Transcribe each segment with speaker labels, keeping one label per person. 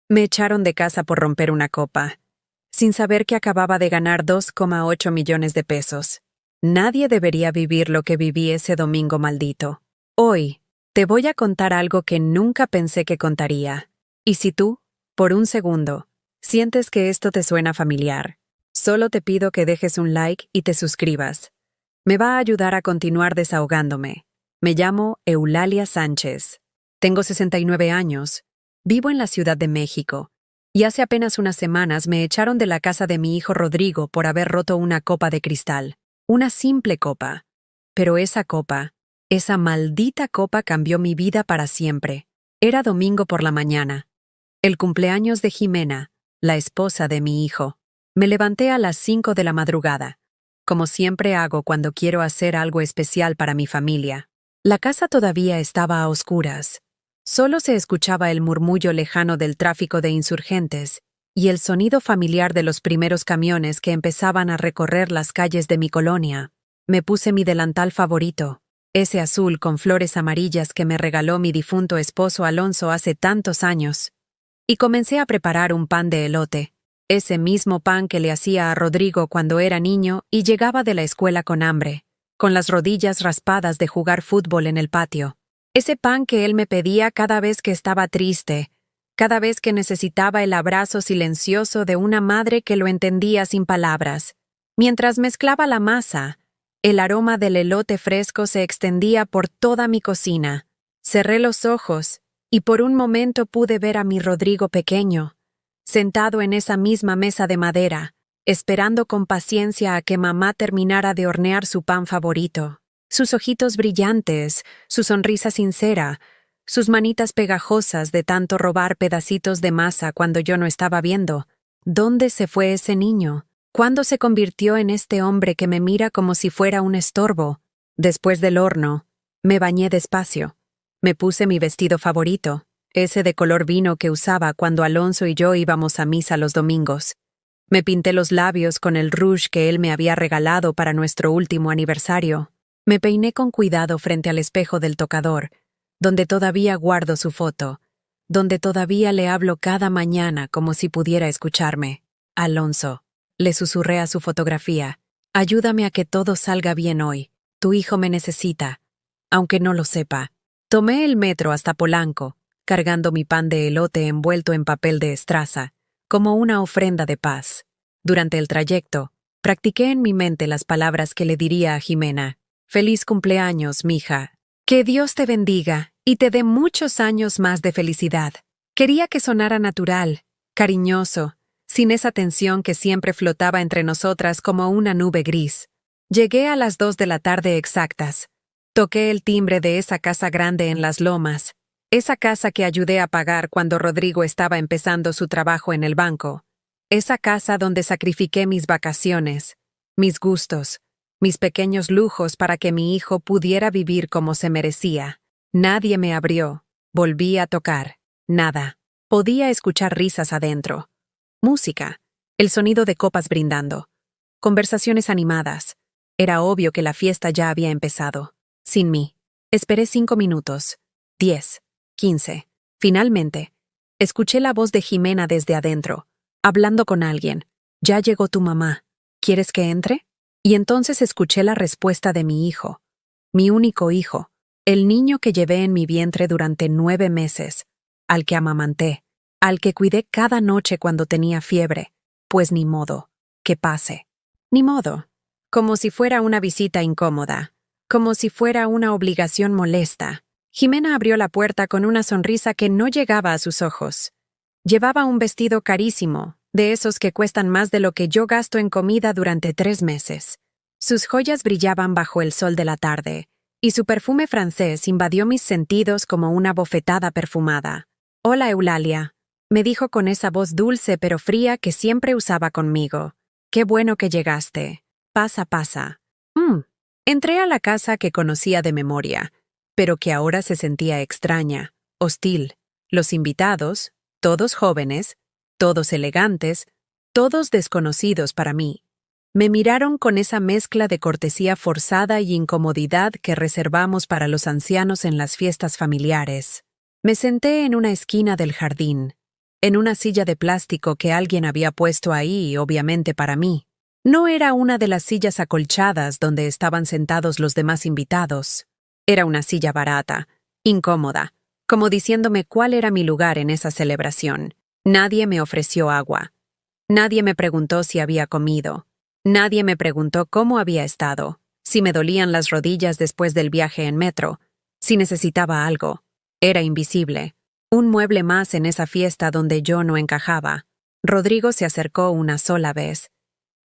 Speaker 1: Me echaron de casa por romper una copa, sin saber que acababa de ganar 2,8 millones de pesos. Nadie debería vivir lo que viví ese domingo maldito. Hoy, te voy a contar algo que nunca pensé que contaría. Y si tú, por un segundo, sientes que esto te suena familiar, solo te pido que dejes un like y te suscribas. Me va a ayudar a continuar desahogándome. Me llamo Eulalia Sánchez. Tengo 69 años. Vivo en la Ciudad de México. Y hace apenas unas semanas me echaron de la casa de mi hijo Rodrigo por haber roto una copa de cristal. Una simple copa. Pero esa copa, esa maldita copa cambió mi vida para siempre. Era domingo por la mañana. El cumpleaños de Jimena, la esposa de mi hijo. Me levanté a las 5 de la madrugada, como siempre hago cuando quiero hacer algo especial para mi familia. La casa todavía estaba a oscuras. Solo se escuchaba el murmullo lejano del tráfico de insurgentes y el sonido familiar de los primeros camiones que empezaban a recorrer las calles de mi colonia. Me puse mi delantal favorito, ese azul con flores amarillas que me regaló mi difunto esposo Alonso hace tantos años, y comencé a preparar un pan de elote, ese mismo pan que le hacía a Rodrigo cuando era niño y llegaba de la escuela con hambre, con las rodillas raspadas de jugar fútbol en el patio. Ese pan que él me pedía cada vez que estaba triste, cada vez que necesitaba el abrazo silencioso de una madre que lo entendía sin palabras. Mientras mezclaba la masa, el aroma del elote fresco se extendía por toda mi cocina. Cerré los ojos y por un momento pude ver a mi Rodrigo pequeño, sentado en esa misma mesa de madera, esperando con paciencia a que mamá terminara de hornear su pan favorito. Sus ojitos brillantes, su sonrisa sincera, sus manitas pegajosas de tanto robar pedacitos de masa cuando yo no estaba viendo. ¿Dónde se fue ese niño? ¿Cuándo se convirtió en este hombre que me mira como si fuera un estorbo? Después del horno, me bañé despacio. Me puse mi vestido favorito, ese de color vino que usaba cuando Alonso y yo íbamos a misa los domingos. Me pinté los labios con el rouge que él me había regalado para nuestro último aniversario. Me peiné con cuidado frente al espejo del tocador, donde todavía guardo su foto, donde todavía le hablo cada mañana como si pudiera escucharme. Alonso, le susurré a su fotografía, ayúdame a que todo salga bien hoy. Tu hijo me necesita, aunque no lo sepa. Tomé el metro hasta Polanco, cargando mi pan de elote envuelto en papel de estraza, como una ofrenda de paz. Durante el trayecto, practiqué en mi mente las palabras que le diría a Jimena. Feliz cumpleaños, mija. Que Dios te bendiga y te dé muchos años más de felicidad. Quería que sonara natural, cariñoso, sin esa tensión que siempre flotaba entre nosotras como una nube gris. Llegué a las 2 de la tarde exactas. Toqué el timbre de esa casa grande en Las Lomas, esa casa que ayudé a pagar cuando Rodrigo estaba empezando su trabajo en el banco, esa casa donde sacrifiqué mis vacaciones, mis gustos, mis pequeños lujos para que mi hijo pudiera vivir como se merecía. Nadie me abrió. Volví a tocar. Nada. Podía escuchar risas adentro. Música. El sonido de copas brindando. Conversaciones animadas. Era obvio que la fiesta ya había empezado. Sin mí. Esperé 5 minutos. 10. 15. Finalmente, escuché la voz de Jimena desde adentro, hablando con alguien. Ya llegó tu mamá. ¿Quieres que entre? Y entonces escuché la respuesta de mi hijo, mi único hijo, el niño que llevé en mi vientre durante 9 meses, al que amamanté, al que cuidé cada noche cuando tenía fiebre. Pues ni modo, que pase. Ni modo, como si fuera una visita incómoda, como si fuera una obligación molesta. Jimena abrió la puerta con una sonrisa que no llegaba a sus ojos. Llevaba un vestido carísimo, de esos que cuestan más de lo que yo gasto en comida durante 3 meses. Sus joyas brillaban bajo el sol de la tarde, y su perfume francés invadió mis sentidos como una bofetada perfumada. «Hola, Eulalia», me dijo con esa voz dulce pero fría que siempre usaba conmigo. «Qué bueno que llegaste. Pasa, pasa». Entré a la casa que conocía de memoria, pero que ahora se sentía extraña, hostil. Los invitados, todos jóvenes, todos elegantes, todos desconocidos para mí. Me miraron con esa mezcla de cortesía forzada y incomodidad que reservamos para los ancianos en las fiestas familiares. Me senté en una esquina del jardín. en una silla de plástico que alguien había puesto ahí, obviamente para mí. No era una de las sillas acolchadas donde estaban sentados los demás invitados. Era una silla barata, incómoda, como diciéndome cuál era mi lugar en esa celebración. Nadie me ofreció agua. Nadie me preguntó si había comido. Nadie me preguntó cómo había estado, si me dolían las rodillas después del viaje en metro, si necesitaba algo. Era invisible. Un mueble más en esa fiesta donde yo no encajaba. Rodrigo se acercó una sola vez.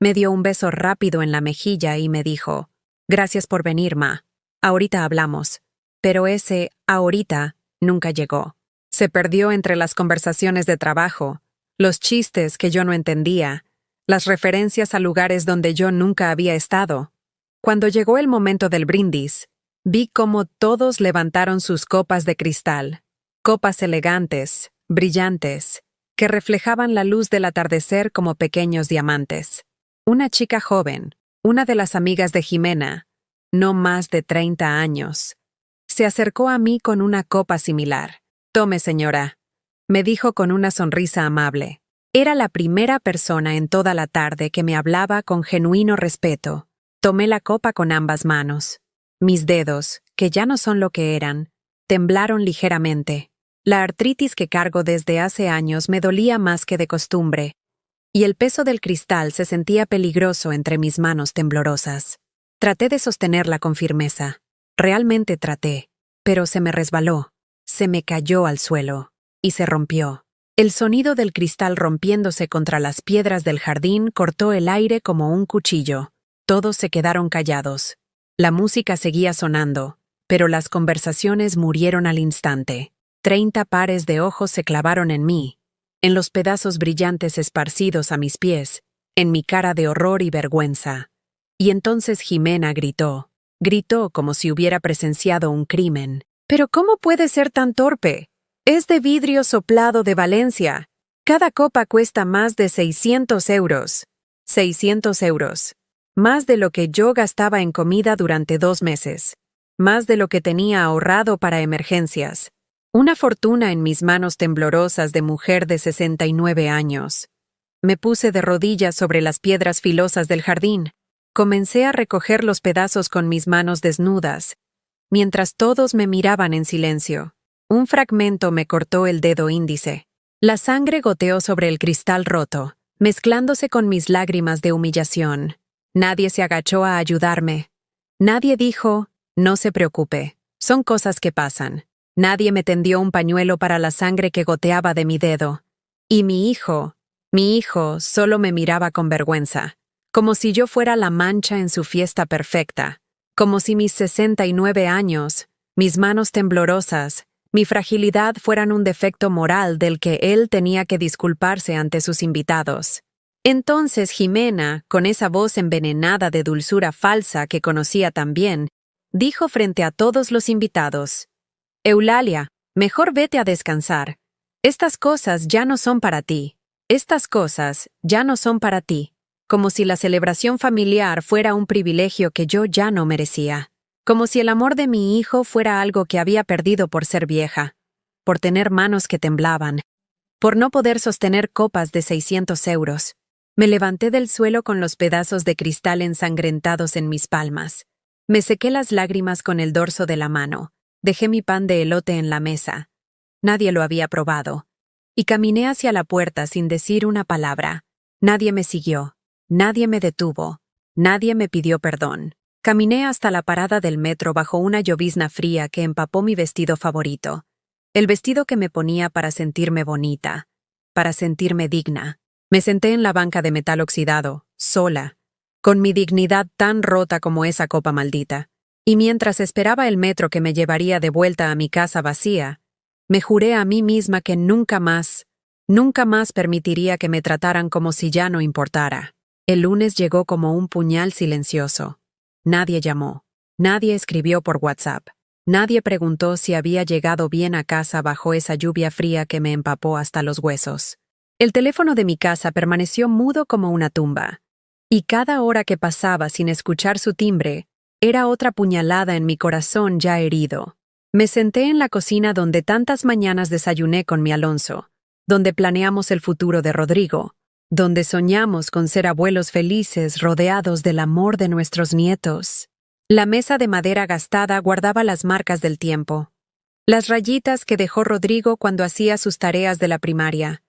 Speaker 1: Me dio un beso rápido en la mejilla y me dijo, «Gracias por venir, Ma. Ahorita hablamos». Pero ese «ahorita» nunca llegó. Se perdió entre las conversaciones de trabajo, los chistes que yo no entendía, las referencias a lugares donde yo nunca había estado. Cuando llegó el momento del brindis, vi cómo todos levantaron sus copas de cristal, copas elegantes, brillantes, que reflejaban la luz del atardecer como pequeños diamantes. Una chica joven, una de las amigas de Jimena, no más de 30 años, se acercó a mí con una copa similar. «Tome, señora», me dijo con una sonrisa amable. Era la primera persona en toda la tarde que me hablaba con genuino respeto. Tomé la copa con ambas manos. Mis dedos, que ya no son lo que eran, temblaron ligeramente. La artritis que cargo desde hace años me dolía más que de costumbre, y el peso del cristal se sentía peligroso entre mis manos temblorosas. Traté de sostenerla con firmeza. Realmente traté, pero se me resbaló, se me cayó al suelo, y se rompió. El sonido del cristal rompiéndose contra las piedras del jardín cortó el aire como un cuchillo. Todos se quedaron callados. La música seguía sonando, pero las conversaciones murieron al instante. 30 pares de ojos se clavaron en mí, en los pedazos brillantes esparcidos a mis pies, en mi cara de horror y vergüenza. Y entonces Jimena gritó. Gritó como si hubiera presenciado un crimen. «¿Pero cómo puede ser tan torpe? Es de vidrio soplado de Valencia. Cada copa cuesta más de 600 euros. 600 euros. Más de lo que yo gastaba en comida durante 2 meses. Más de lo que tenía ahorrado para emergencias. Una fortuna en mis manos temblorosas de mujer de 69 años. Me puse de rodillas sobre las piedras filosas del jardín. Comencé a recoger los pedazos con mis manos desnudas, mientras todos me miraban en silencio. Un fragmento me cortó el dedo índice. La sangre goteó sobre el cristal roto, mezclándose con mis lágrimas de humillación. Nadie se agachó a ayudarme. Nadie dijo, «No se preocupe, son cosas que pasan». Nadie me tendió un pañuelo para la sangre que goteaba de mi dedo. Y mi hijo solo me miraba con vergüenza, como si yo fuera la mancha en su fiesta perfecta, como si mis 69 años, mis manos temblorosas, mi fragilidad fueran un defecto moral del que él tenía que disculparse ante sus invitados. Entonces Jimena, con esa voz envenenada de dulzura falsa que conocía tan bien, dijo frente a todos los invitados, «Eulalia, mejor vete a descansar. Estas cosas ya no son para ti. Estas cosas ya no son para ti». Como si la celebración familiar fuera un privilegio que yo ya no merecía. Como si el amor de mi hijo fuera algo que había perdido por ser vieja, por tener manos que temblaban, por no poder sostener copas de 600 euros. Me levanté del suelo con los pedazos de cristal ensangrentados en mis palmas. Me sequé las lágrimas con el dorso de la mano. Dejé mi pan de elote en la mesa. Nadie lo había probado. Y caminé hacia la puerta sin decir una palabra. Nadie me siguió. Nadie me detuvo. Nadie me pidió perdón. Caminé hasta la parada del metro bajo una llovizna fría que empapó mi vestido favorito. El vestido que me ponía para sentirme bonita, para sentirme digna. Me senté en la banca de metal oxidado, sola, con mi dignidad tan rota como esa copa maldita. Y mientras esperaba el metro que me llevaría de vuelta a mi casa vacía, me juré a mí misma que nunca más permitiría que me trataran como si ya no importara. El lunes llegó como un puñal silencioso. Nadie llamó. Nadie escribió por WhatsApp. Nadie preguntó si había llegado bien a casa bajo esa lluvia fría que me empapó hasta los huesos. El teléfono de mi casa permaneció mudo como una tumba. Y cada hora que pasaba sin escuchar su timbre, era otra puñalada en mi corazón ya herido. Me senté en la cocina donde tantas mañanas desayuné con mi Alonso. donde planeamos el futuro de Rodrigo, donde soñamos con ser abuelos felices rodeados del amor de nuestros nietos. La mesa de madera gastada guardaba las marcas del tiempo, las rayitas que dejó Rodrigo cuando hacía sus tareas de la primaria,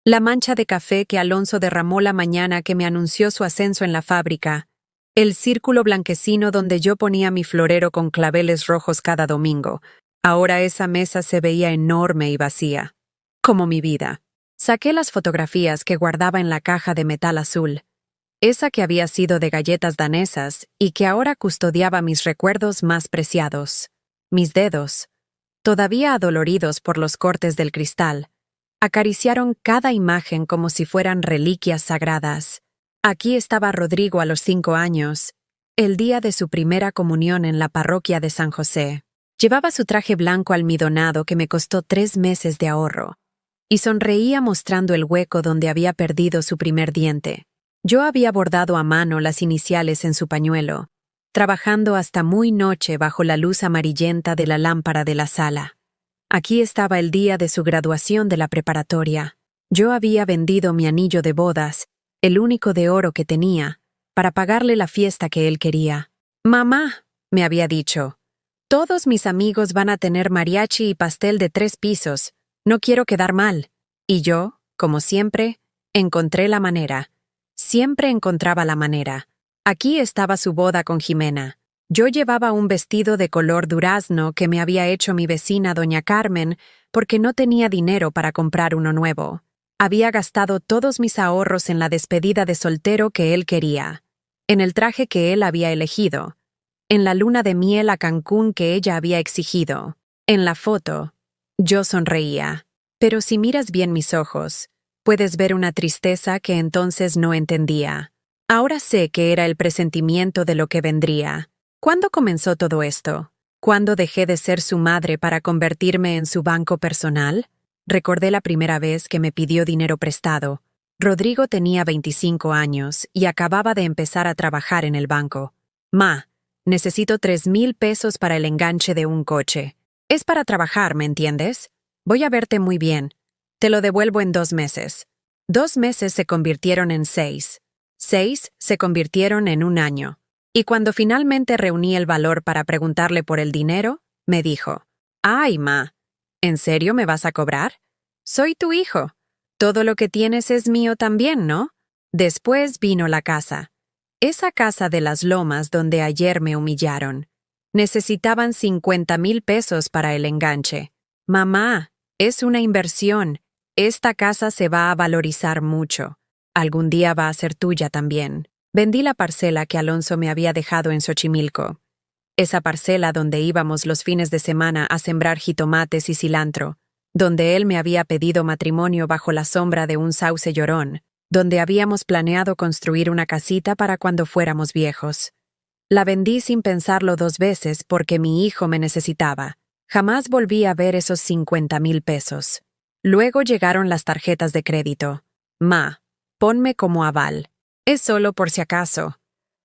Speaker 1: la mancha de café que Alonso derramó la mañana que me anunció su ascenso en la fábrica, el círculo blanquecino donde yo ponía mi florero con claveles rojos cada domingo. Ahora esa mesa se veía enorme y vacía, como mi vida. Saqué las fotografías que guardaba en la caja de metal azul, esa que había sido de galletas danesas y que ahora custodiaba mis recuerdos más preciados. Mis dedos, todavía adoloridos por los cortes del cristal, acariciaron cada imagen como si fueran reliquias sagradas. Aquí estaba Rodrigo a los 5 años, el día de su primera comunión en la parroquia de San José. Llevaba su traje blanco almidonado que me costó 3 meses de ahorro, y sonreía mostrando el hueco donde había perdido su primer diente. Yo había bordado a mano las iniciales en su pañuelo, trabajando hasta muy noche bajo la luz amarillenta de la lámpara de la sala. Aquí estaba el día de su graduación de la preparatoria. Yo había vendido mi anillo de bodas, el único de oro que tenía, para pagarle la fiesta que él quería. «Mamá», me había dicho, «todos mis amigos van a tener mariachi y pastel de 3 pisos. No quiero quedar mal». Y yo, como siempre, encontré la manera. Siempre encontraba la manera. Aquí estaba su boda con Jimena. Yo llevaba un vestido de color durazno que me había hecho mi vecina doña Carmen porque no tenía dinero para comprar uno nuevo. Había gastado todos mis ahorros en la despedida de soltero que él quería, en el traje que él había elegido, en la luna de miel a Cancún que ella había exigido. En la foto, yo sonreía. Pero si miras bien mis ojos, puedes ver una tristeza que entonces no entendía. Ahora sé que era el presentimiento de lo que vendría. ¿Cuándo comenzó todo esto? ¿Cuándo dejé de ser su madre para convertirme en su banco personal? Recordé la primera vez que me pidió dinero prestado. Rodrigo tenía 25 años y acababa de empezar a trabajar en el banco. «Ma, necesito 3,000 pesos para el enganche de un coche. Es para trabajar, ¿me entiendes? Voy a verte muy bien. Te lo devuelvo en 2 meses». 2 meses se convirtieron en 6. 6 se convirtieron en 1 año. Y cuando finalmente reuní el valor para preguntarle por el dinero, me dijo, «Ay, ma, ¿en serio me vas a cobrar? Soy tu hijo. Todo lo que tienes es mío también, ¿no?» Después vino la casa. Esa casa de las lomas donde ayer me humillaron. Necesitaban 50,000 pesos para el enganche. «Mamá, es una inversión. Esta casa se va a valorizar mucho. Algún día va a ser tuya también». Vendí la parcela que Alonso me había dejado en Xochimilco. Esa parcela donde íbamos los fines de semana a sembrar jitomates y cilantro, donde él me había pedido matrimonio bajo la sombra de un sauce llorón, donde habíamos planeado construir una casita para cuando fuéramos viejos. La vendí sin pensarlo 2 veces porque mi hijo me necesitaba. Jamás volví a ver esos 50,000 pesos. Luego llegaron las tarjetas de crédito. «Ma, ponme como aval. Es solo por si acaso.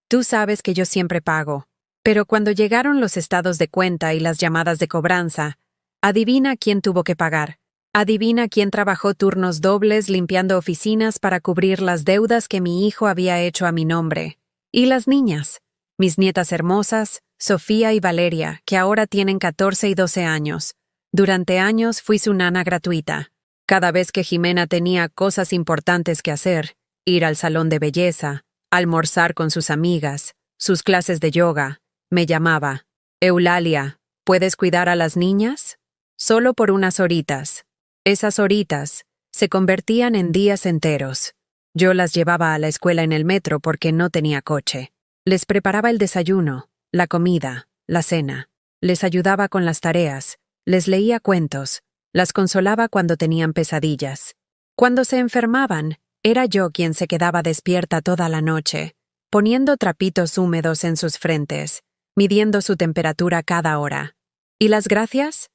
Speaker 1: Tú sabes que yo siempre pago». Pero cuando llegaron los estados de cuenta y las llamadas de cobranza, adivina quién tuvo que pagar. Adivina quién trabajó turnos dobles limpiando oficinas para cubrir las deudas que mi hijo había hecho a mi nombre. Y las niñas, mis nietas hermosas, Sofía y Valeria, que ahora tienen 14 y 12 años. Durante años fui su nana gratuita. Cada vez que Jimena tenía cosas importantes que hacer, ir al salón de belleza, almorzar con sus amigas, sus clases de yoga, me llamaba. «Eulalia, ¿puedes cuidar a las niñas?» Solo por unas horitas. Esas horitas se convertían en días enteros. Yo las llevaba a la escuela en el metro porque no tenía coche. Les preparaba el desayuno, la comida, la cena. Les ayudaba con las tareas, les leía cuentos, las consolaba cuando tenían pesadillas. Cuando se enfermaban, era yo quien se quedaba despierta toda la noche, poniendo trapitos húmedos en sus frentes, midiendo su temperatura cada hora. ¿Y las gracias?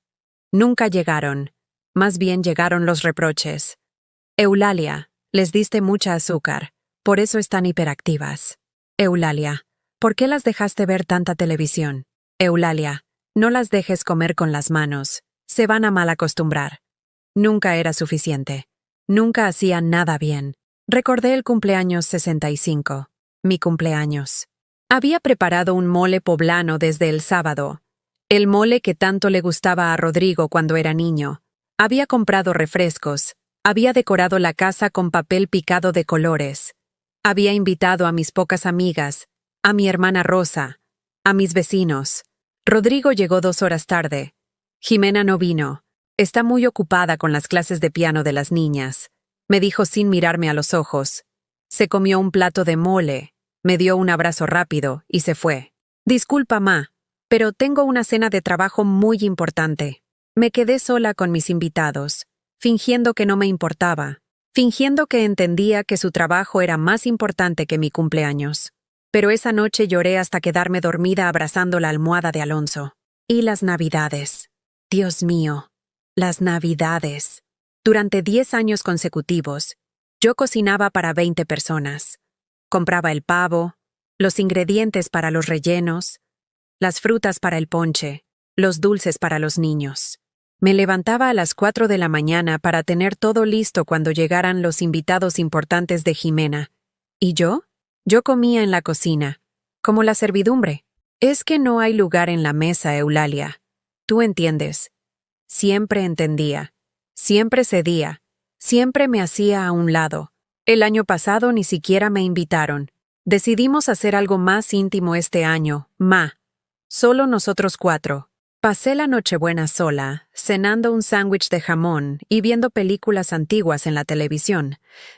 Speaker 1: Nunca llegaron. Más bien llegaron los reproches. «Eulalia, les diste mucha azúcar, por eso están hiperactivas. Eulalia, ¿por qué las dejaste ver tanta televisión? Eulalia, no las dejes comer con las manos, se van a mal acostumbrar». Nunca era suficiente. Nunca hacía nada bien. Recordé el cumpleaños 65. Mi cumpleaños. Había preparado un mole poblano desde el sábado. El mole que tanto le gustaba a Rodrigo cuando era niño. Había comprado refrescos. Había decorado la casa con papel picado de colores. Había invitado a mis pocas amigas, a mi hermana Rosa, a mis vecinos. Rodrigo llegó 2 horas tarde. Jimena no vino. Está muy ocupada con las clases de piano de las niñas, me dijo sin mirarme a los ojos. Se comió un plato de mole, me dio un abrazo rápido y se fue. Disculpa, ma, pero tengo una cena de trabajo muy importante. Me quedé sola con mis invitados, fingiendo que no me importaba, fingiendo que entendía que su trabajo era más importante que mi cumpleaños. Pero esa noche lloré hasta quedarme dormida abrazando la almohada de Alonso. Y las Navidades. Dios mío. Las Navidades. Durante 10 años consecutivos, yo cocinaba para 20 personas. Compraba el pavo, los ingredientes para los rellenos, las frutas para el ponche, los dulces para los niños. Me levantaba a las 4 de la mañana para tener todo listo cuando llegaran los invitados importantes de Jimena. ¿Y yo? Yo comía en la cocina, como la servidumbre. Es que no hay lugar en la mesa, Eulalia. Tú entiendes. Siempre entendía. Siempre cedía. Siempre me hacía a un lado. El año pasado ni siquiera me invitaron. Decidimos hacer algo más íntimo este año, ma. Solo nosotros 4. Pasé la Nochebuena sola, cenando un sándwich de jamón y viendo películas antiguas en la televisión,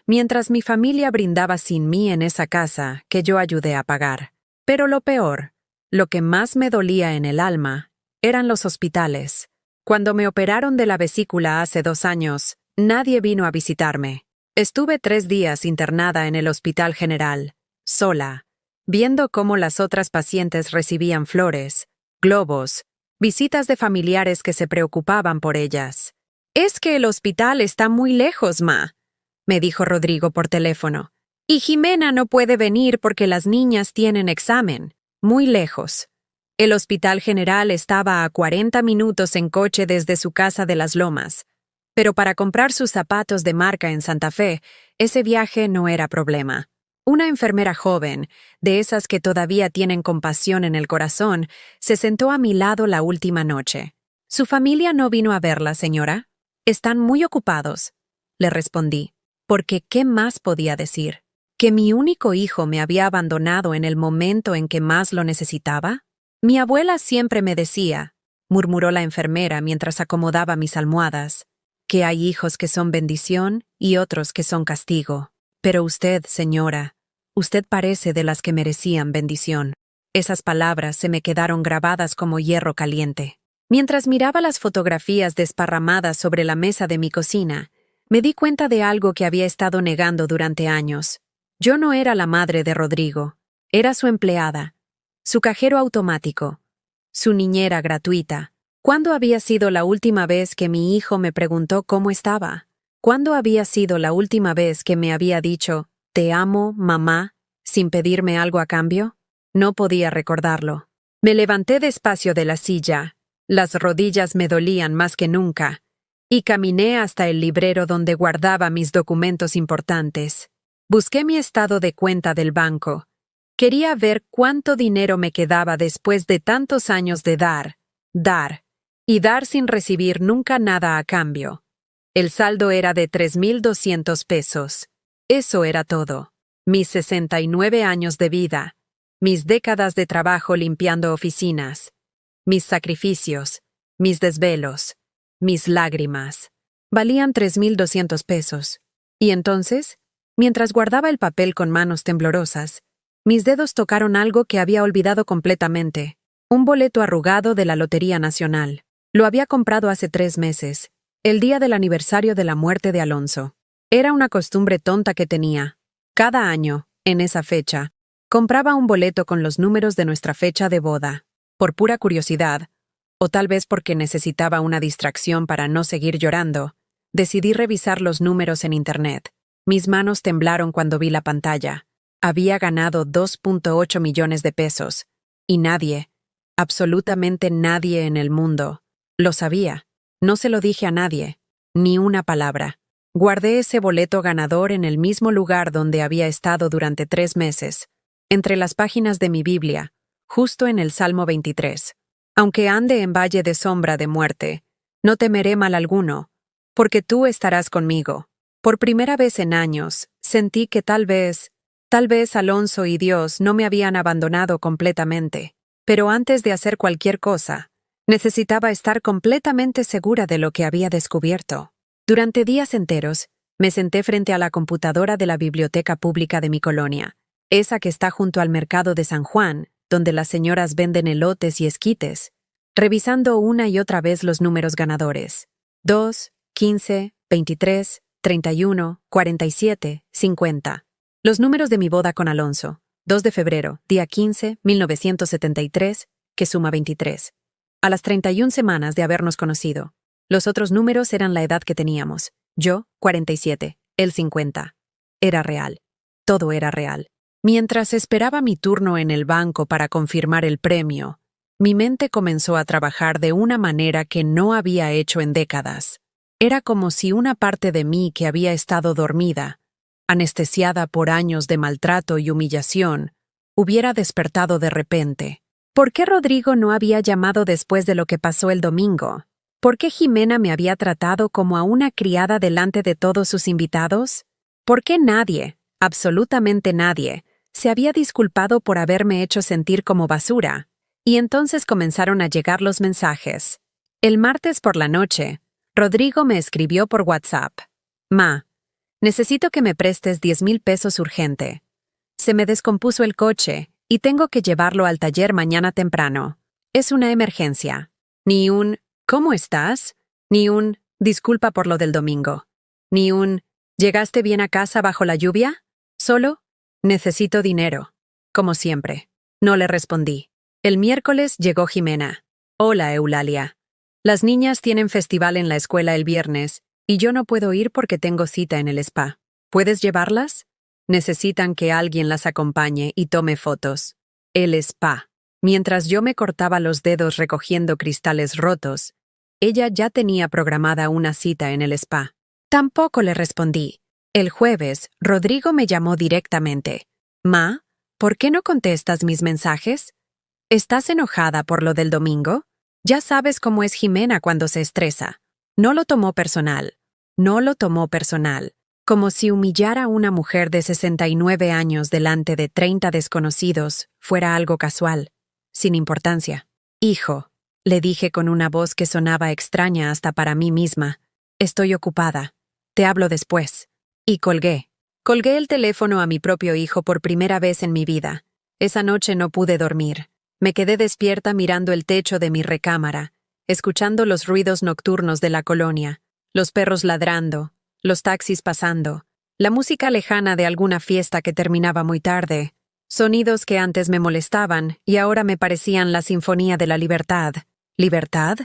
Speaker 1: mientras mi familia brindaba sin mí en esa casa que yo ayudé a pagar. Pero lo peor, lo que más me dolía en el alma, eran los hospitales. Cuando me operaron de la vesícula hace 2 años, nadie vino a visitarme. Estuve 3 días internada en el Hospital General, sola, viendo cómo las otras pacientes recibían flores, globos, visitas de familiares que se preocupaban por ellas. «Es que el hospital está muy lejos, ma», me dijo Rodrigo por teléfono. «Y Jimena no puede venir porque las niñas tienen examen. Muy lejos». El Hospital General estaba a 40 minutos en coche desde su casa de Las Lomas. Pero para comprar sus zapatos de marca en Santa Fe, ese viaje no era problema. Una enfermera joven, de esas que todavía tienen compasión en el corazón, se sentó a mi lado la última noche. «¿Su familia no vino a verla, señora? Están muy ocupados», le respondí, porque ¿qué más podía decir? ¿Que mi único hijo me había abandonado en el momento en que más lo necesitaba? Mi abuela siempre me decía, murmuró la enfermera mientras acomodaba mis almohadas, que hay hijos que son bendición y otros que son castigo. Pero usted, señora, usted parece de las que merecían bendición. Esas palabras se me quedaron grabadas como hierro caliente. Mientras miraba las fotografías desparramadas sobre la mesa de mi cocina, me di cuenta de algo que había estado negando durante años. Yo no era la madre de Rodrigo, era su empleada, su cajero automático, su niñera gratuita. ¿Cuándo había sido la última vez que mi hijo me preguntó cómo estaba? ¿Cuándo había sido la última vez que me había dicho, «Te amo, mamá», sin pedirme algo a cambio? No podía recordarlo. Me levanté despacio de la silla, las rodillas me dolían más que nunca, y caminé hasta el librero donde guardaba mis documentos importantes. Busqué mi estado de cuenta del banco. Quería ver cuánto dinero me quedaba después de tantos años de dar y dar sin recibir nunca nada a cambio. El saldo era de 3,200 pesos. Eso era todo. Mis 69 años de vida, mis décadas de trabajo limpiando oficinas, mis sacrificios, mis desvelos, mis lágrimas. Valían 3,200 pesos. Y entonces, mientras guardaba el papel con manos temblorosas, mis dedos tocaron algo que había olvidado completamente. Un boleto arrugado de la Lotería Nacional. Lo había comprado hace 3 meses. El día del aniversario de la muerte de Alonso. Era una costumbre tonta que tenía. Cada año, en esa fecha, compraba un boleto con los números de nuestra fecha de boda. Por pura curiosidad, o tal vez porque necesitaba una distracción para no seguir llorando, decidí revisar los números en Internet. Mis manos temblaron cuando vi la pantalla. Había ganado 2,8 millones de pesos. Y nadie, absolutamente nadie en el mundo, lo sabía. No se lo dije a nadie, ni una palabra. Guardé ese boleto ganador en el mismo lugar donde había estado durante 3 meses, entre las páginas de mi Biblia, justo en el Salmo 23. Aunque ande en valle de sombra de muerte, no temeré mal alguno, porque tú estarás conmigo. Por primera vez en años, sentí que tal vez Alonso y Dios no me habían abandonado completamente. Pero antes de hacer cualquier cosa, necesitaba estar completamente segura de lo que había descubierto. Durante días enteros, me senté frente a la computadora de la biblioteca pública de mi colonia, esa que está junto al mercado de San Juan, donde las señoras venden elotes y esquites, revisando una y otra vez los números ganadores. 2, 15, 23, 31, 47, 50. Los números de mi boda con Alonso. 2 de febrero, día 15, 1973, que suma 23. A las 31 semanas de habernos conocido. Los otros números eran la edad que teníamos. Yo, 47, él 50. Era real. Todo era real. Mientras esperaba mi turno en el banco para confirmar el premio, mi mente comenzó a trabajar de una manera que no había hecho en décadas. Era como si una parte de mí que había estado dormida, anestesiada por años de maltrato y humillación, hubiera despertado de repente. ¿Por qué Rodrigo no había llamado después de lo que pasó el domingo? ¿Por qué Jimena me había tratado como a una criada delante de todos sus invitados? ¿Por qué nadie, absolutamente nadie, se había disculpado por haberme hecho sentir como basura? Y entonces comenzaron a llegar los mensajes. El martes por la noche, Rodrigo me escribió por WhatsApp. Ma, necesito que me prestes 10,000 pesos urgente. Se me descompuso el coche y tengo que llevarlo al taller mañana temprano. Es una emergencia. Ni un ¿cómo estás? Ni un disculpa por lo del domingo. Ni un ¿llegaste bien a casa bajo la lluvia? Solo necesito dinero. Como siempre. No le respondí. El miércoles llegó Jimena. Hola, Eulalia. Las niñas tienen festival en la escuela el viernes y yo no puedo ir porque tengo cita en el spa. ¿Puedes llevarlas? Necesitan que alguien las acompañe y tome fotos. El spa. Mientras yo me cortaba los dedos recogiendo cristales rotos, ella ya tenía programada una cita en el spa. Tampoco le respondí. El jueves, Rodrigo me llamó directamente. Ma, ¿por qué no contestas mis mensajes? ¿Estás enojada por lo del domingo? Ya sabes cómo es Jimena cuando se estresa. No lo tomó personal. No lo tomó personal. Como si humillar a una mujer de 69 años delante de 30 desconocidos fuera algo casual, sin importancia. Hijo, le dije con una voz que sonaba extraña hasta para mí misma. Estoy ocupada. Te hablo después. Y colgué. Colgué el teléfono a mi propio hijo por primera vez en mi vida. Esa noche no pude dormir. Me quedé despierta mirando el techo de mi recámara, escuchando los ruidos nocturnos de la colonia, los perros ladrando, los taxis pasando, la música lejana de alguna fiesta que terminaba muy tarde, sonidos que antes me molestaban y ahora me parecían la sinfonía de la libertad. ¿Libertad?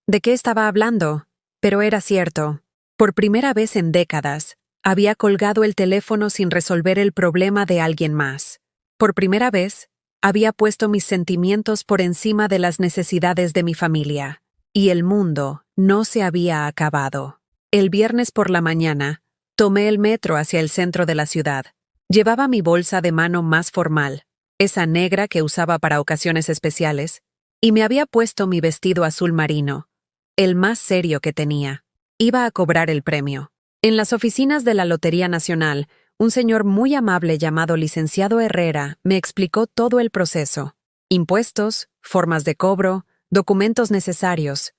Speaker 1: ¿De qué estaba hablando? Pero era cierto. Por primera vez en décadas, había colgado el teléfono sin resolver el problema de alguien más. Por primera vez, había puesto mis sentimientos por encima de las necesidades de mi familia. Y el mundo no se había acabado. El viernes por la mañana, tomé el metro hacia el centro de la ciudad. Llevaba mi bolsa de mano más formal, esa negra que usaba para ocasiones especiales, y me había puesto mi vestido azul marino, el más serio que tenía. Iba a cobrar el premio. En las oficinas de la Lotería Nacional, un señor muy amable llamado licenciado Herrera me explicó todo el proceso. Impuestos, formas de cobro, documentos necesarios.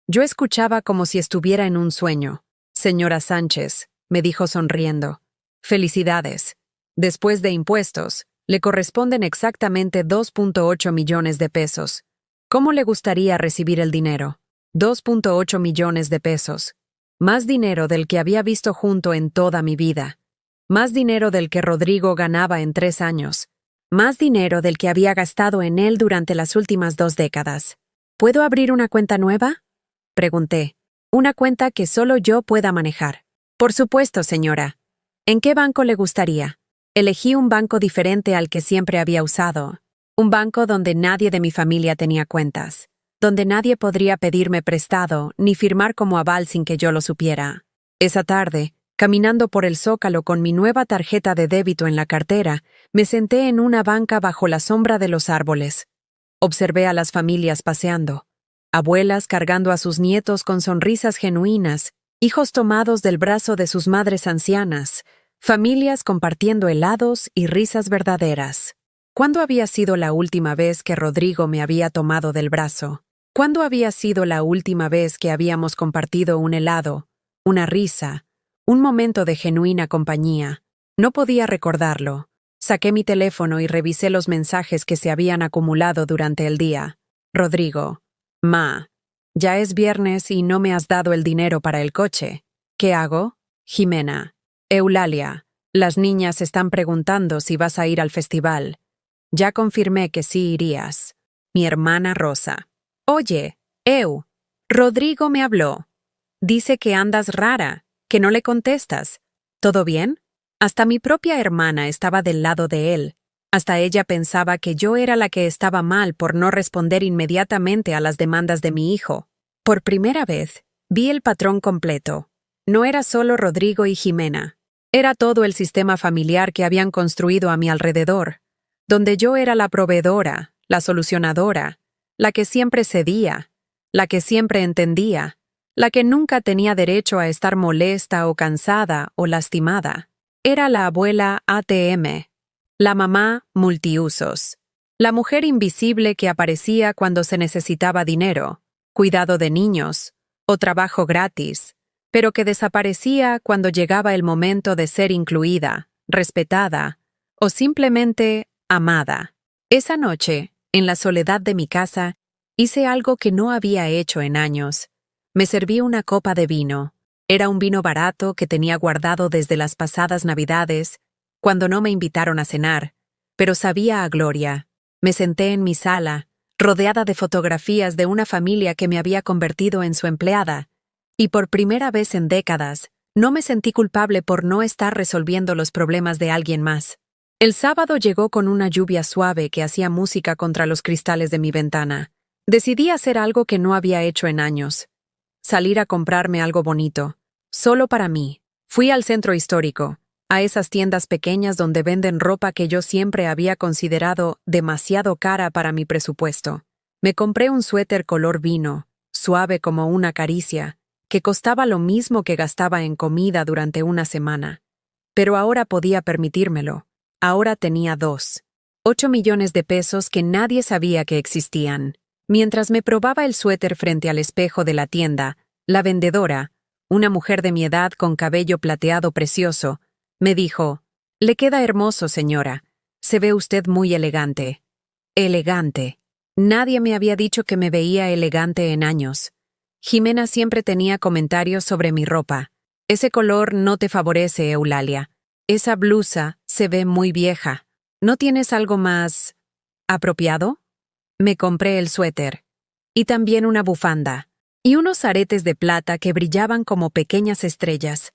Speaker 1: Yo escuchaba como si estuviera en un sueño. Señora Sánchez, me dijo sonriendo. Felicidades. Después de impuestos, le corresponden exactamente 2.8 millones de pesos. ¿Cómo le gustaría recibir el dinero? 2.8 millones de pesos. Más dinero del que había visto junto en toda mi vida. Más dinero del que Rodrigo ganaba en 3 años. Más dinero del que había gastado en él durante las últimas 2 décadas. ¿Puedo abrir una cuenta nueva? Pregunté. Una cuenta que solo yo pueda manejar. Por supuesto, señora. ¿En qué banco le gustaría? Elegí un banco diferente al que siempre había usado. Un banco donde nadie de mi familia tenía cuentas. Donde nadie podría pedirme prestado ni firmar como aval sin que yo lo supiera. Esa tarde, Caminando por el Zócalo con mi nueva tarjeta de débito en la cartera, me senté en una banca bajo la sombra de los árboles. Observé a las familias paseando. Abuelas cargando a sus nietos con sonrisas genuinas, hijos tomados del brazo de sus madres ancianas, familias compartiendo helados y risas verdaderas. ¿Cuándo había sido la última vez que Rodrigo me había tomado del brazo? ¿Cuándo había sido la última vez que habíamos compartido un helado, una risa, un momento de genuina compañía? No podía recordarlo. Saqué mi teléfono y revisé los mensajes que se habían acumulado durante el día. Rodrigo: Ma, ya es viernes y no me has dado el dinero para el coche. ¿Qué hago? Jimena: Eulalia, las niñas están preguntando si vas a ir al festival. Ya confirmé que sí irías. Mi hermana Rosa: Oye, Rodrigo me habló. Dice que andas rara, que no le contestas. ¿Todo bien? Hasta mi propia hermana estaba del lado de él. Hasta ella pensaba que yo era la que estaba mal por no responder inmediatamente a las demandas de mi hijo. Por primera vez, vi el patrón completo. No era solo Rodrigo y Jimena. Era todo el sistema familiar que habían construido a mi alrededor, donde yo era la proveedora, la solucionadora, la que siempre cedía, la que siempre entendía, la que nunca tenía derecho a estar molesta o cansada o lastimada. Era la abuela ATM, la mamá multiusos, la mujer invisible que aparecía cuando se necesitaba dinero, cuidado de niños o trabajo gratis, pero que desaparecía cuando llegaba el momento de ser incluida, respetada o simplemente amada. Esa noche, en la soledad de mi casa, hice algo que no había hecho en años. Me serví una copa de vino. Era un vino barato que tenía guardado desde las pasadas Navidades, cuando no me invitaron a cenar, pero sabía a gloria. Me senté en mi sala, rodeada de fotografías de una familia que me había convertido en su empleada, y por primera vez en décadas, no me sentí culpable por no estar resolviendo los problemas de alguien más. El sábado llegó con una lluvia suave que hacía música contra los cristales de mi ventana. Decidí hacer algo que no había hecho en años: salir a comprarme algo bonito, solo para mí. Fui al centro histórico, a esas tiendas pequeñas donde venden ropa que yo siempre había considerado demasiado cara para mi presupuesto. Me compré un suéter color vino, suave como una caricia, que costaba lo mismo que gastaba en comida durante una semana. Pero ahora podía permitírmelo. Ahora tenía 8 millones de pesos que nadie sabía que existían. Mientras me probaba el suéter frente al espejo de la tienda, la vendedora, una mujer de mi edad con cabello plateado precioso, me dijo: «Le queda hermoso, señora. Se ve usted muy elegante». Elegante. Nadie me había dicho que me veía elegante en años. Jimena siempre tenía comentarios sobre mi ropa. «Ese color no te favorece, Eulalia. Esa blusa se ve muy vieja. ¿No tienes algo más apropiado?» Me compré el suéter. Y también una bufanda. Y unos aretes de plata que brillaban como pequeñas estrellas.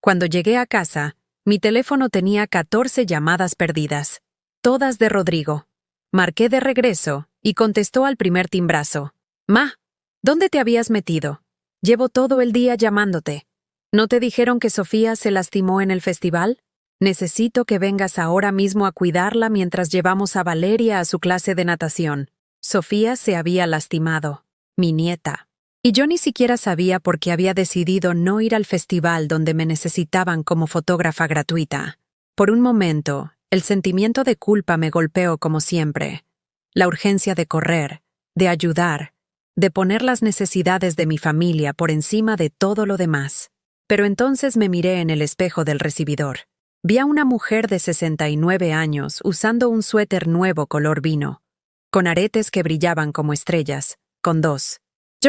Speaker 1: Cuando llegué a casa, mi teléfono tenía 14 llamadas perdidas. Todas de Rodrigo. Marqué de regreso y contestó al primer timbrazo. «Ma, ¿dónde te habías metido? Llevo todo el día llamándote. ¿No te dijeron que Sofía se lastimó en el festival? Necesito que vengas ahora mismo a cuidarla mientras llevamos a Valeria a su clase de natación». Sofía se había lastimado, mi nieta. Y yo ni siquiera sabía por qué había decidido no ir al festival donde me necesitaban como fotógrafa gratuita. Por un momento, el sentimiento de culpa me golpeó como siempre. La urgencia de correr, de ayudar, de poner las necesidades de mi familia por encima de todo lo demás. Pero entonces me miré en el espejo del recibidor. Vi a una mujer de 69 años usando un suéter nuevo color vino, con aretes que brillaban como estrellas, con 2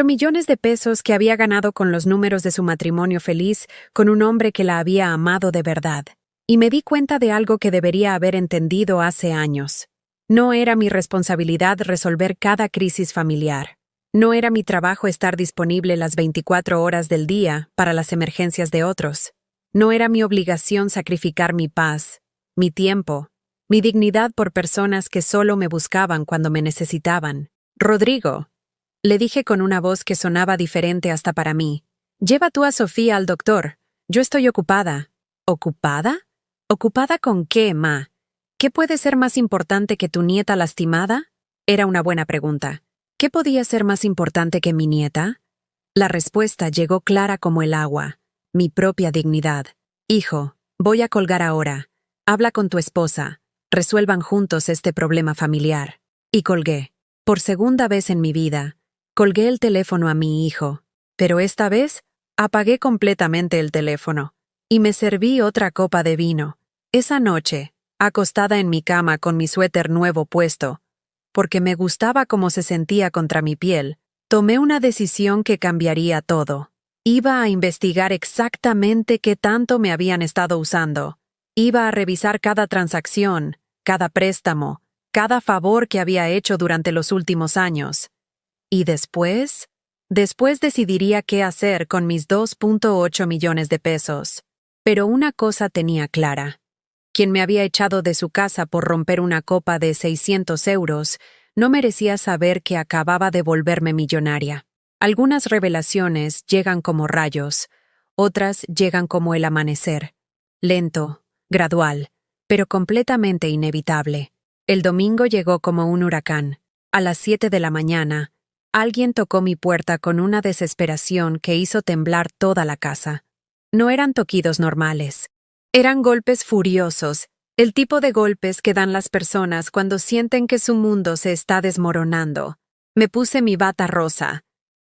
Speaker 1: millones de pesos que había ganado con los números de su matrimonio feliz con un hombre que la había amado de verdad. Y me di cuenta de algo que debería haber entendido hace años. No era mi responsabilidad resolver cada crisis familiar. No era mi trabajo estar disponible las 24 horas del día para las emergencias de otros. No era mi obligación sacrificar mi paz, mi tiempo, mi dignidad por personas que solo me buscaban cuando me necesitaban. «Rodrigo», le dije con una voz que sonaba diferente hasta para mí, «lleva tú a Sofía al doctor. Yo estoy ocupada. ¿Ocupada? ¿Ocupada con qué, ma? ¿Qué puede ser más importante que tu nieta lastimada? Era una buena pregunta. ¿Qué podía ser más importante que mi nieta? La respuesta llegó clara como el agua. Mi propia dignidad. Hijo, voy a colgar ahora. Habla con tu esposa. Resuelvan juntos este problema familiar. Y colgué. Por segunda vez en mi vida, colgué el teléfono a mi hijo. Pero esta vez, apagué completamente el teléfono. Y me serví otra copa de vino. Esa noche, acostada en mi cama con mi suéter nuevo puesto, porque me gustaba cómo se sentía contra mi piel, tomé una decisión que cambiaría todo. Iba a investigar exactamente qué tanto me habían estado usando. Iba a revisar cada transacción, cada préstamo, cada favor que había hecho durante los últimos años. Y después decidiría qué hacer con mis 2.8 millones de pesos. Pero una cosa tenía clara. Quien me había echado de su casa por romper una copa de 600 euros no merecía saber que acababa de volverme millonaria. Algunas revelaciones llegan como rayos, otras llegan como el amanecer. Lento, gradual, pero completamente inevitable. El domingo llegó como un huracán. A las 7 de la mañana, alguien tocó mi puerta con una desesperación que hizo temblar toda la casa. No eran toquidos normales. Eran golpes furiosos, el tipo de golpes que dan las personas cuando sienten que su mundo se está desmoronando. Me puse mi bata rosa,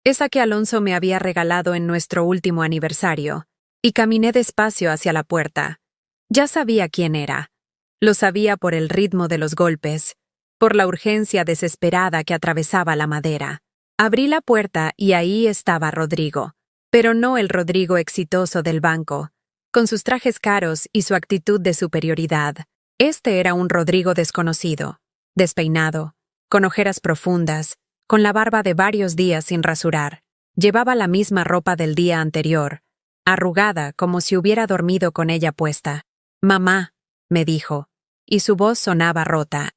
Speaker 1: esa que Alonso me había regalado en nuestro último aniversario, y caminé despacio hacia la puerta. Ya sabía quién era. Lo sabía por el ritmo de los golpes, por la urgencia desesperada que atravesaba la madera. Abrí la puerta y ahí estaba Rodrigo, pero no el Rodrigo exitoso del banco, con sus trajes caros y su actitud de superioridad. Este era un Rodrigo desconocido, despeinado, con ojeras profundas, con la barba de varios días sin rasurar. Llevaba la misma ropa del día anterior, arrugada como si hubiera dormido con ella puesta. «Mamá», me dijo, y su voz sonaba rota.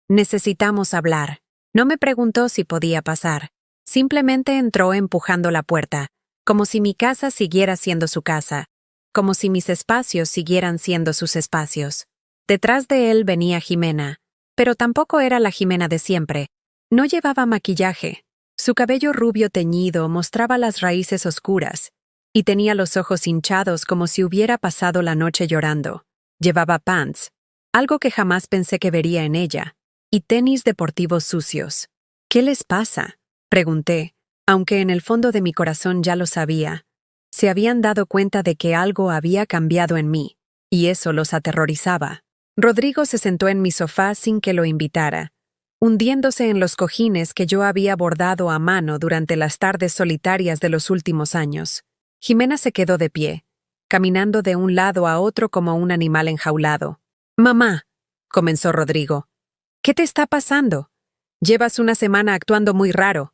Speaker 1: «Necesitamos hablar». No me preguntó si podía pasar. Simplemente entró empujando la puerta, como si mi casa siguiera siendo su casa, como si mis espacios siguieran siendo sus espacios. Detrás de él venía Jimena, pero tampoco era la Jimena de siempre. No llevaba maquillaje. Su cabello rubio teñido mostraba las raíces oscuras, y tenía los ojos hinchados como si hubiera pasado la noche llorando. Llevaba pants, algo que jamás pensé que vería en ella, y tenis deportivos sucios. «¿Qué les pasa?», pregunté, aunque en el fondo de mi corazón ya lo sabía. Se habían dado cuenta de que algo había cambiado en mí, y eso los aterrorizaba. Rodrigo se sentó en mi sofá sin que lo invitara, hundiéndose en los cojines que yo había bordado a mano durante las tardes solitarias de los últimos años. Jimena se quedó de pie, caminando de un lado a otro como un animal enjaulado. «Mamá», comenzó Rodrigo, «¿qué te está pasando? Llevas una semana actuando muy raro.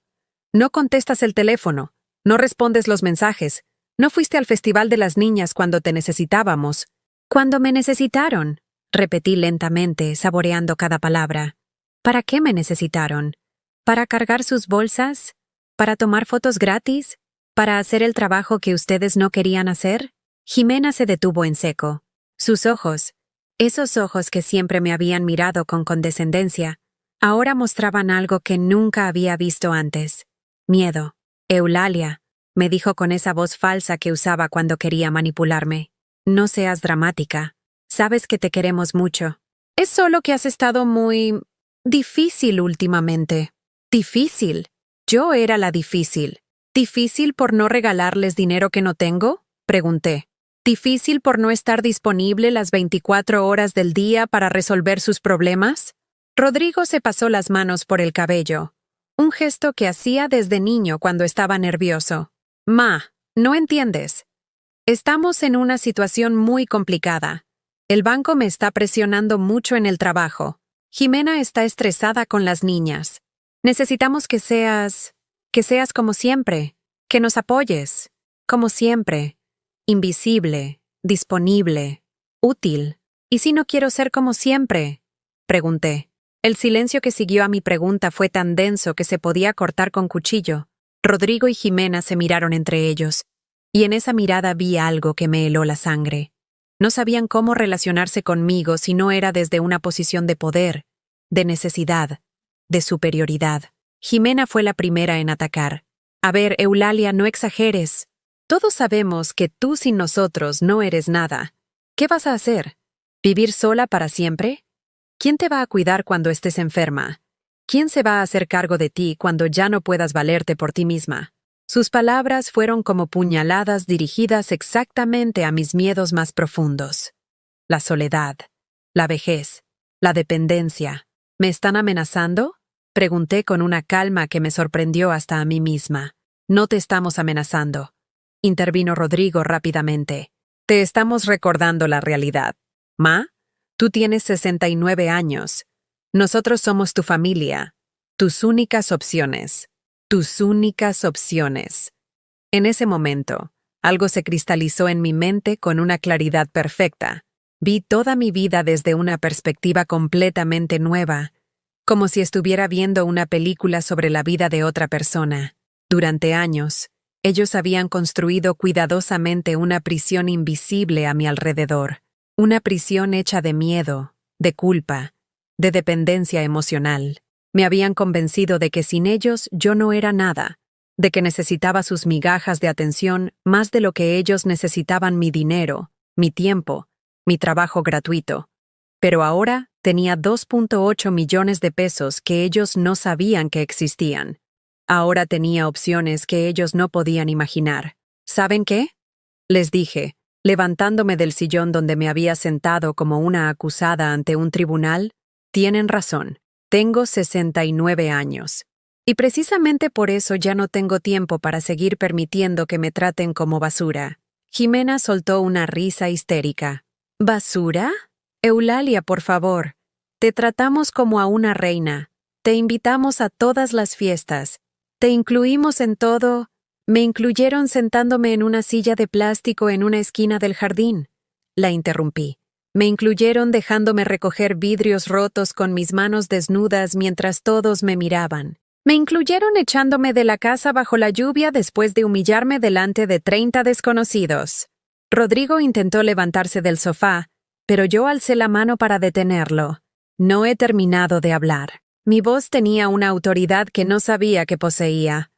Speaker 1: No contestas el teléfono, no respondes los mensajes, no fuiste al Festival de las Niñas cuando te necesitábamos». «¿Cuándo me necesitaron?», repetí lentamente, saboreando cada palabra. ¿Para qué me necesitaron? ¿Para cargar sus bolsas? ¿Para tomar fotos gratis? ¿Para hacer el trabajo que ustedes no querían hacer? Jimena se detuvo en seco. Sus ojos, esos ojos que siempre me habían mirado con condescendencia, ahora mostraban algo que nunca había visto antes. Miedo. «Eulalia», me dijo con esa voz falsa que usaba cuando quería manipularme. «No seas dramática. Sabes que te queremos mucho. Es solo que has estado muy difícil últimamente». «¿Difícil? Yo era la difícil. ¿Difícil por no regalarles dinero que no tengo?», pregunté. «¿Difícil por no estar disponible las 24 horas del día para resolver sus problemas?». Rodrigo se pasó las manos por el cabello, un gesto que hacía desde niño cuando estaba nervioso. «Ma, no entiendes. Estamos en una situación muy complicada. El banco me está presionando mucho en el trabajo. Jimena está estresada con las niñas. Necesitamos que seas como siempre, que nos apoyes, como siempre, invisible, disponible, útil». «¿Y si no quiero ser como siempre?», pregunté. El silencio que siguió a mi pregunta fue tan denso que se podía cortar con cuchillo. Rodrigo y Jimena se miraron entre ellos. y en esa mirada vi algo que me heló la sangre. No sabían cómo relacionarse conmigo si no era desde una posición de poder, de necesidad, de superioridad. Jimena fue la primera en atacar. A ver, Eulalia, no exageres. Todos sabemos que tú sin nosotros no eres nada. ¿Qué vas a hacer? ¿Vivir sola para siempre? ¿Quién te va a cuidar cuando estés enferma? ¿Quién se va a hacer cargo de ti cuando ya no puedas valerte por ti misma? Sus palabras fueron como puñaladas dirigidas exactamente a mis miedos más profundos. La soledad, la vejez, la dependencia. ¿Me están amenazando? Pregunté con una calma que me sorprendió hasta a mí misma. No te estamos amenazando, intervino Rodrigo rápidamente. Te estamos recordando la realidad. Ma, tú tienes 69 años. Nosotros somos tu familia, tus únicas opciones. Tus únicas opciones. En ese momento, algo se cristalizó en mi mente con una claridad perfecta. Vi toda mi vida desde una perspectiva completamente nueva, como si estuviera viendo una película sobre la vida de otra persona. Durante años, ellos habían construido cuidadosamente una prisión invisible a mi alrededor, una prisión hecha de miedo, de culpa, de dependencia emocional. Me habían convencido de que sin ellos yo no era nada, de que necesitaba sus migajas de atención más de lo que ellos necesitaban mi dinero, mi tiempo, mi trabajo gratuito. Pero ahora tenía 2.8 millones de pesos que ellos no sabían que existían. Ahora tenía opciones que ellos no podían imaginar. ¿Saben qué? Les dije, levantándome del sillón donde me había sentado como una acusada ante un tribunal. Tienen razón. Tengo 69 años. Y precisamente por eso ya no tengo tiempo para seguir permitiendo que me traten como basura. Jimena soltó una risa histérica. ¿Basura? Eulalia, por favor. Te tratamos como a una reina. Te invitamos a todas las fiestas. Te incluimos en todo. Me incluyeron sentándome en una silla de plástico en una esquina del jardín. La interrumpí. Me incluyeron dejándome recoger vidrios rotos con mis manos desnudas mientras todos me miraban. Me incluyeron echándome de la casa bajo la lluvia después de humillarme delante de 30 desconocidos. Rodrigo intentó levantarse del sofá, pero yo alcé la mano para detenerlo. No he terminado de hablar. Mi voz tenía una autoridad que no sabía que poseía.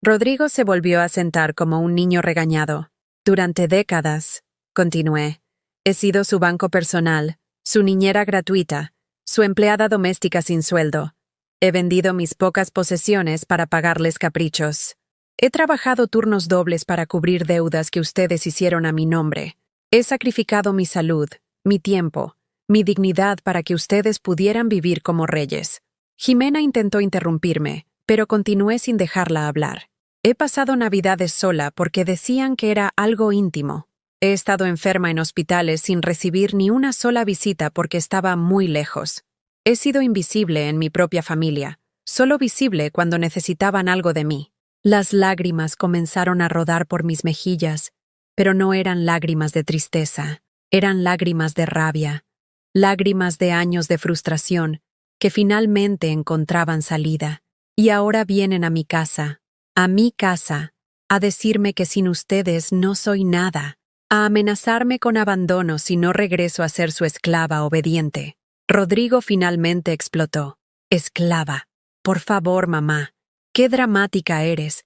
Speaker 1: Rodrigo se volvió a sentar como un niño regañado. Durante décadas, continué, he sido su banco personal, su niñera gratuita, su empleada doméstica sin sueldo. He vendido mis pocas posesiones para pagarles caprichos. He trabajado turnos dobles para cubrir deudas que ustedes hicieron a mi nombre. He sacrificado mi salud, mi tiempo, mi dignidad para que ustedes pudieran vivir como reyes. Jimena intentó interrumpirme, pero continué sin dejarla hablar. He pasado Navidades sola porque decían que era algo íntimo. He estado enferma en hospitales sin recibir ni una sola visita porque estaba muy lejos. He sido invisible en mi propia familia, solo visible cuando necesitaban algo de mí. Las lágrimas comenzaron a rodar por mis mejillas, pero no eran lágrimas de tristeza, eran lágrimas de rabia, lágrimas de años de frustración que finalmente encontraban salida. Y ahora vienen a mi casa, a decirme que sin ustedes no soy nada, a amenazarme con abandono si no regreso a ser su esclava obediente. Rodrigo finalmente explotó. Esclava. Por favor, mamá. Qué dramática eres.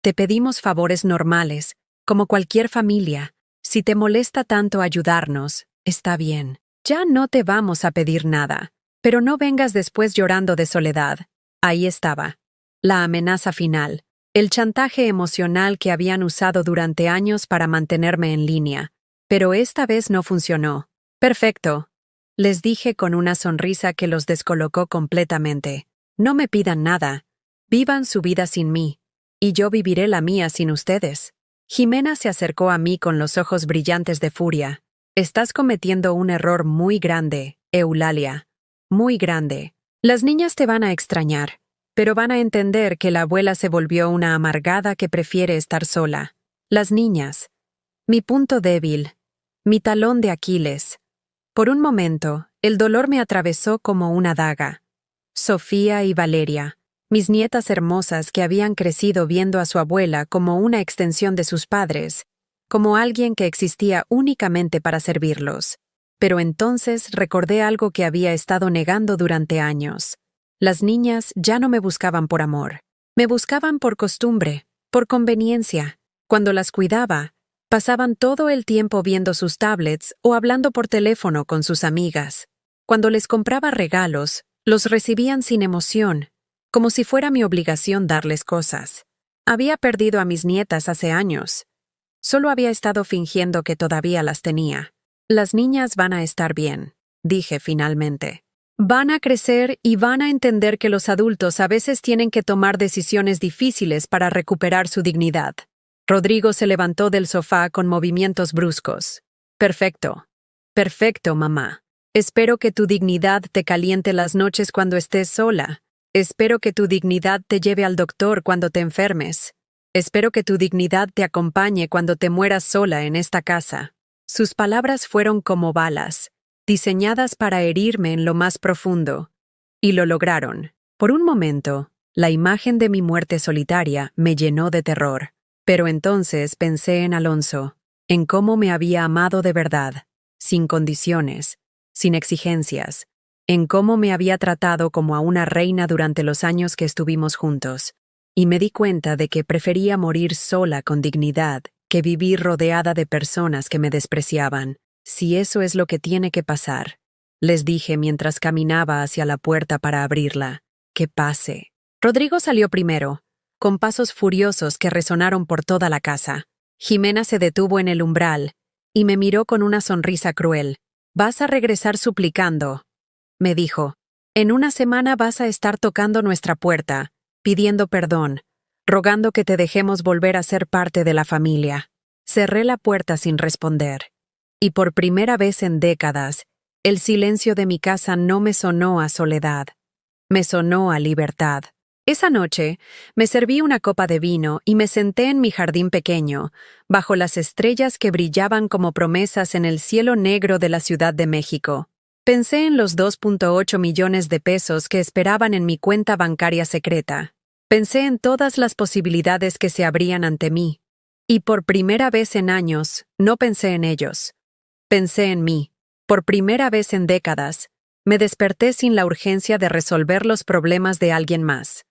Speaker 1: Te pedimos favores normales, como cualquier familia. Si te molesta tanto ayudarnos, está bien. Ya no te vamos a pedir nada. Pero no vengas después llorando de soledad. Ahí estaba. La amenaza final. El chantaje emocional que habían usado durante años para mantenerme en línea. Pero esta vez no funcionó. Perfecto. Les dije con una sonrisa que los descolocó completamente. No me pidan nada. Vivan su vida sin mí. Y yo viviré la mía sin ustedes. Jimena se acercó a mí con los ojos brillantes de furia. Estás cometiendo un error muy grande, Eulalia. Muy grande. Las niñas te van a extrañar, pero van a entender que la abuela se volvió una amargada que prefiere estar sola. Las niñas. Mi punto débil. Mi talón de Aquiles. Por un momento, el dolor me atravesó como una daga. Sofía y Valeria, mis nietas hermosas que habían crecido viendo a su abuela como una extensión de sus padres, como alguien que existía únicamente para servirlos. Pero entonces recordé algo que había estado negando durante años. Las niñas ya no me buscaban por amor. Me buscaban por costumbre, por conveniencia. Cuando las cuidaba, pasaban todo el tiempo viendo sus tablets o hablando por teléfono con sus amigas. Cuando les compraba regalos, los recibían sin emoción, como si fuera mi obligación darles cosas. Había perdido a mis nietas hace años. Solo había estado fingiendo que todavía las tenía. Las niñas van a estar bien, dije finalmente. Van a crecer y van a entender que los adultos a veces tienen que tomar decisiones difíciles para recuperar su dignidad. Rodrigo se levantó del sofá con movimientos bruscos. Perfecto. Perfecto, mamá. Espero que tu dignidad te caliente las noches cuando estés sola. Espero que tu dignidad te lleve al doctor cuando te enfermes. Espero que tu dignidad te acompañe cuando te mueras sola en esta casa. Sus palabras fueron como balas, diseñadas para herirme en lo más profundo. Y lo lograron. Por un momento, la imagen de mi muerte solitaria me llenó de terror. Pero entonces pensé en Alonso, en cómo me había amado de verdad, sin condiciones, sin exigencias, en cómo me había tratado como a una reina durante los años que estuvimos juntos. Y me di cuenta de que prefería morir sola con dignidad que vivir rodeada de personas que me despreciaban. Si eso es lo que tiene que pasar, les dije mientras caminaba hacia la puerta para abrirla, que pase. Rodrigo salió primero, con pasos furiosos que resonaron por toda la casa. Jimena se detuvo en el umbral y me miró con una sonrisa cruel. «Vas a regresar suplicando», me dijo. «En una semana vas a estar tocando nuestra puerta, pidiendo perdón, rogando que te dejemos volver a ser parte de la familia». Cerré la puerta sin responder. Y por primera vez en décadas, el silencio de mi casa no me sonó a soledad. Me sonó a libertad. Esa noche, me serví una copa de vino y me senté en mi jardín pequeño, bajo las estrellas que brillaban como promesas en el cielo negro de la Ciudad de México. Pensé en los 2.8 millones de pesos que esperaban en mi cuenta bancaria secreta. Pensé en todas las posibilidades que se abrían ante mí. Y por primera vez en años, no pensé en ellos. Pensé en mí. Por primera vez en décadas, me desperté sin la urgencia de resolver los problemas de alguien más.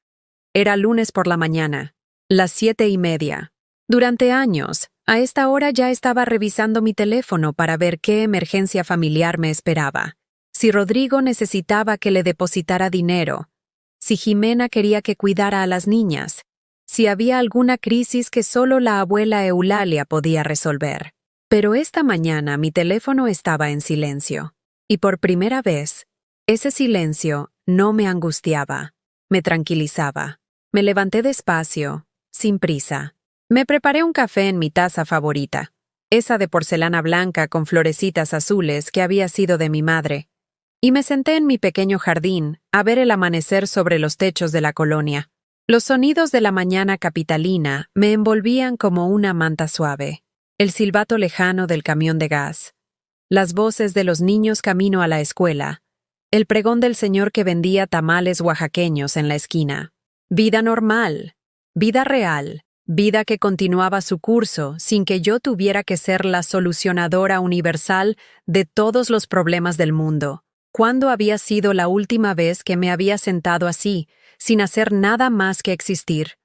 Speaker 1: Era lunes por la mañana, las 7:30. Durante años, a esta hora ya estaba revisando mi teléfono para ver qué emergencia familiar me esperaba. Si Rodrigo necesitaba que le depositara dinero, si Jimena quería que cuidara a las niñas, si había alguna crisis que solo la abuela Eulalia podía resolver. Pero esta mañana mi teléfono estaba en silencio. Y por primera vez, ese silencio no me angustiaba, me tranquilizaba. Me levanté despacio, sin prisa. Me preparé un café en mi taza favorita, esa de porcelana blanca con florecitas azules que había sido de mi madre, y me senté en mi pequeño jardín a ver el amanecer sobre los techos de la colonia. Los sonidos de la mañana capitalina me envolvían como una manta suave. El silbato lejano del camión de gas, las voces de los niños camino a la escuela, el pregón del señor que vendía tamales oaxaqueños en la esquina. Vida normal, vida real, vida que continuaba su curso sin que yo tuviera que ser la solucionadora universal de todos los problemas del mundo. ¿Cuándo había sido la última vez que me había sentado así, sin hacer nada más que existir?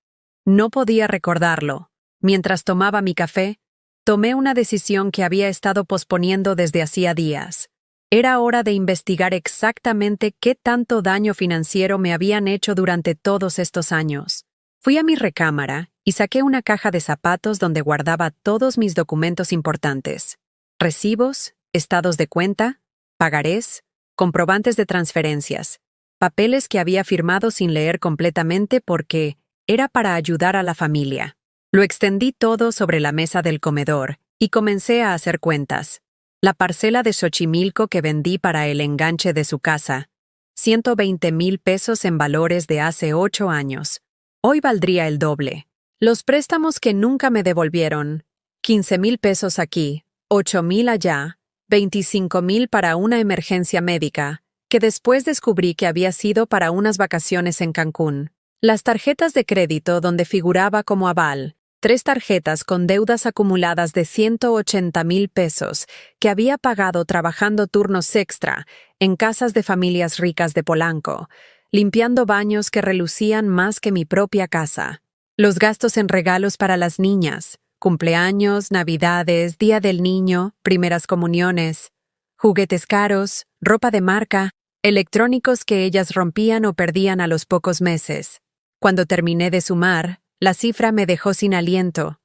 Speaker 1: No podía recordarlo. Mientras tomaba mi café, tomé una decisión que había estado posponiendo desde hacía días. Era hora de investigar exactamente qué tanto daño financiero me habían hecho durante todos estos años. Fui a mi recámara y saqué una caja de zapatos donde guardaba todos mis documentos importantes: recibos, estados de cuenta, pagarés, comprobantes de transferencias, papeles que había firmado sin leer completamente porque era para ayudar a la familia. Lo extendí todo sobre la mesa del comedor y comencé a hacer cuentas. La parcela de Xochimilco que vendí para el enganche de su casa, 120,000 pesos en valores de hace 8 años. Hoy valdría el doble. Los préstamos que nunca me devolvieron, 15,000 pesos aquí, 8,000 allá, 25,000 para una emergencia médica, que después descubrí que había sido para unas vacaciones en Cancún. Las tarjetas de crédito donde figuraba como aval, 3 tarjetas con deudas acumuladas de 180,000 pesos que había pagado trabajando turnos extra en casas de familias ricas de Polanco, limpiando baños que relucían más que mi propia casa. Los gastos en regalos para las niñas, cumpleaños, navidades, Día del Niño, primeras comuniones, juguetes caros, ropa de marca, electrónicos que ellas rompían o perdían a los pocos meses. Cuando terminé de sumar, la cifra me dejó sin aliento.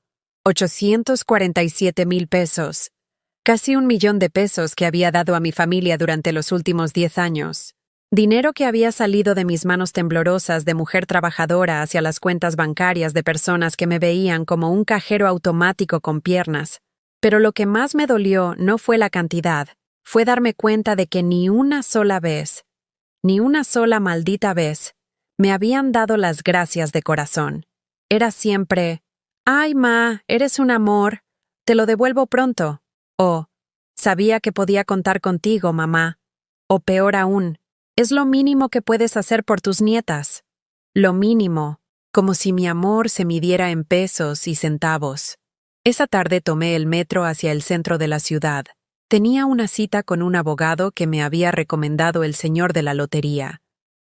Speaker 1: 847,000 pesos. Casi 1 millón de pesos que había dado a mi familia durante los últimos 10 años. Dinero que había salido de mis manos temblorosas de mujer trabajadora hacia las cuentas bancarias de personas que me veían como un cajero automático con piernas. Pero lo que más me dolió no fue la cantidad, fue darme cuenta de que ni una sola vez, ni una sola maldita vez, me habían dado las gracias de corazón. Era siempre, «Ay, ma, eres un amor, te lo devuelvo pronto», o «Sabía que podía contar contigo, mamá», o peor aún, «Es lo mínimo que puedes hacer por tus nietas». Lo mínimo, como si mi amor se midiera en pesos y centavos. Esa tarde tomé el metro hacia el centro de la ciudad. Tenía una cita con un abogado que me había recomendado el señor de la lotería.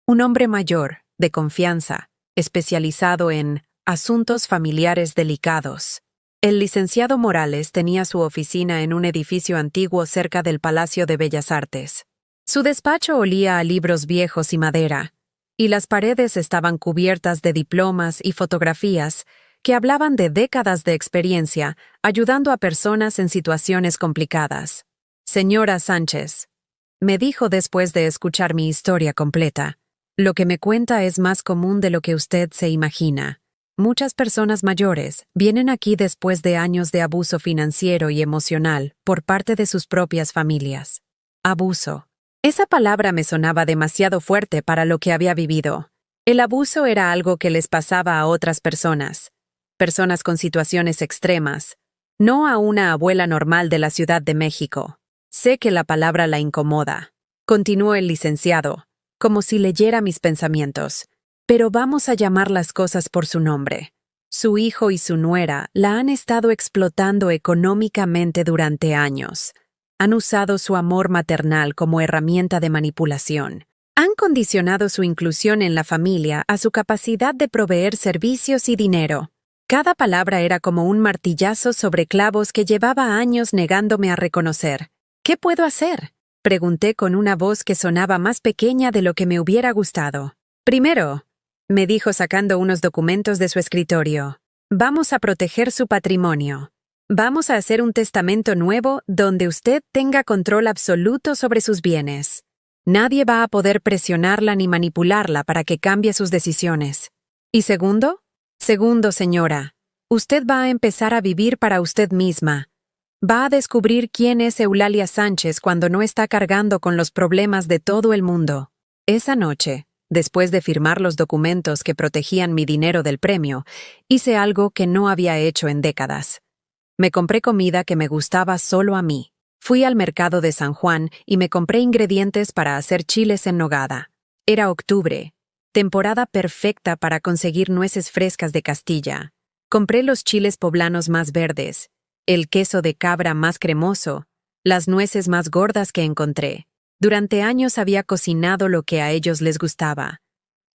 Speaker 1: Un hombre mayor, de confianza, especializado en asuntos familiares delicados. El licenciado Morales tenía su oficina en un edificio antiguo cerca del Palacio de Bellas Artes. Su despacho olía a libros viejos y madera, y las paredes estaban cubiertas de diplomas y fotografías que hablaban de décadas de experiencia ayudando a personas en situaciones complicadas. «Señora Sánchez», me dijo después de escuchar mi historia completa, «lo que me cuenta es más común de lo que usted se imagina. Muchas personas mayores vienen aquí después de años de abuso financiero y emocional por parte de sus propias familias». Abuso. Esa palabra me sonaba demasiado fuerte para lo que había vivido. El abuso era algo que les pasaba a otras personas con situaciones extremas, no a una abuela normal de la Ciudad de México. Sé que la palabra la incomoda. Continuó el licenciado, como si leyera mis pensamientos. Pero vamos a llamar las cosas por su nombre. Su hijo y su nuera la han estado explotando económicamente durante años. Han usado su amor maternal como herramienta de manipulación. Han condicionado su inclusión en la familia a su capacidad de proveer servicios y dinero. Cada palabra era como un martillazo sobre clavos que llevaba años negándome a reconocer. ¿Qué puedo hacer?, pregunté con una voz que sonaba más pequeña de lo que me hubiera gustado. «Primero», me dijo sacando unos documentos de su escritorio, «vamos a proteger su patrimonio. Vamos a hacer un testamento nuevo donde usted tenga control absoluto sobre sus bienes. Nadie va a poder presionarla ni manipularla para que cambie sus decisiones. ¿Y segundo? Segundo, señora, usted va a empezar a vivir para usted misma. Va a descubrir quién es Eulalia Sánchez cuando no está cargando con los problemas de todo el mundo». Esa noche, después de firmar los documentos que protegían mi dinero del premio, hice algo que no había hecho en décadas. Me compré comida que me gustaba solo a mí. Fui al mercado de San Juan y me compré ingredientes para hacer chiles en nogada. Era octubre, temporada perfecta para conseguir nueces frescas de Castilla. Compré los chiles poblanos más verdes, el queso de cabra más cremoso, las nueces más gordas que encontré. Durante años había cocinado lo que a ellos les gustaba.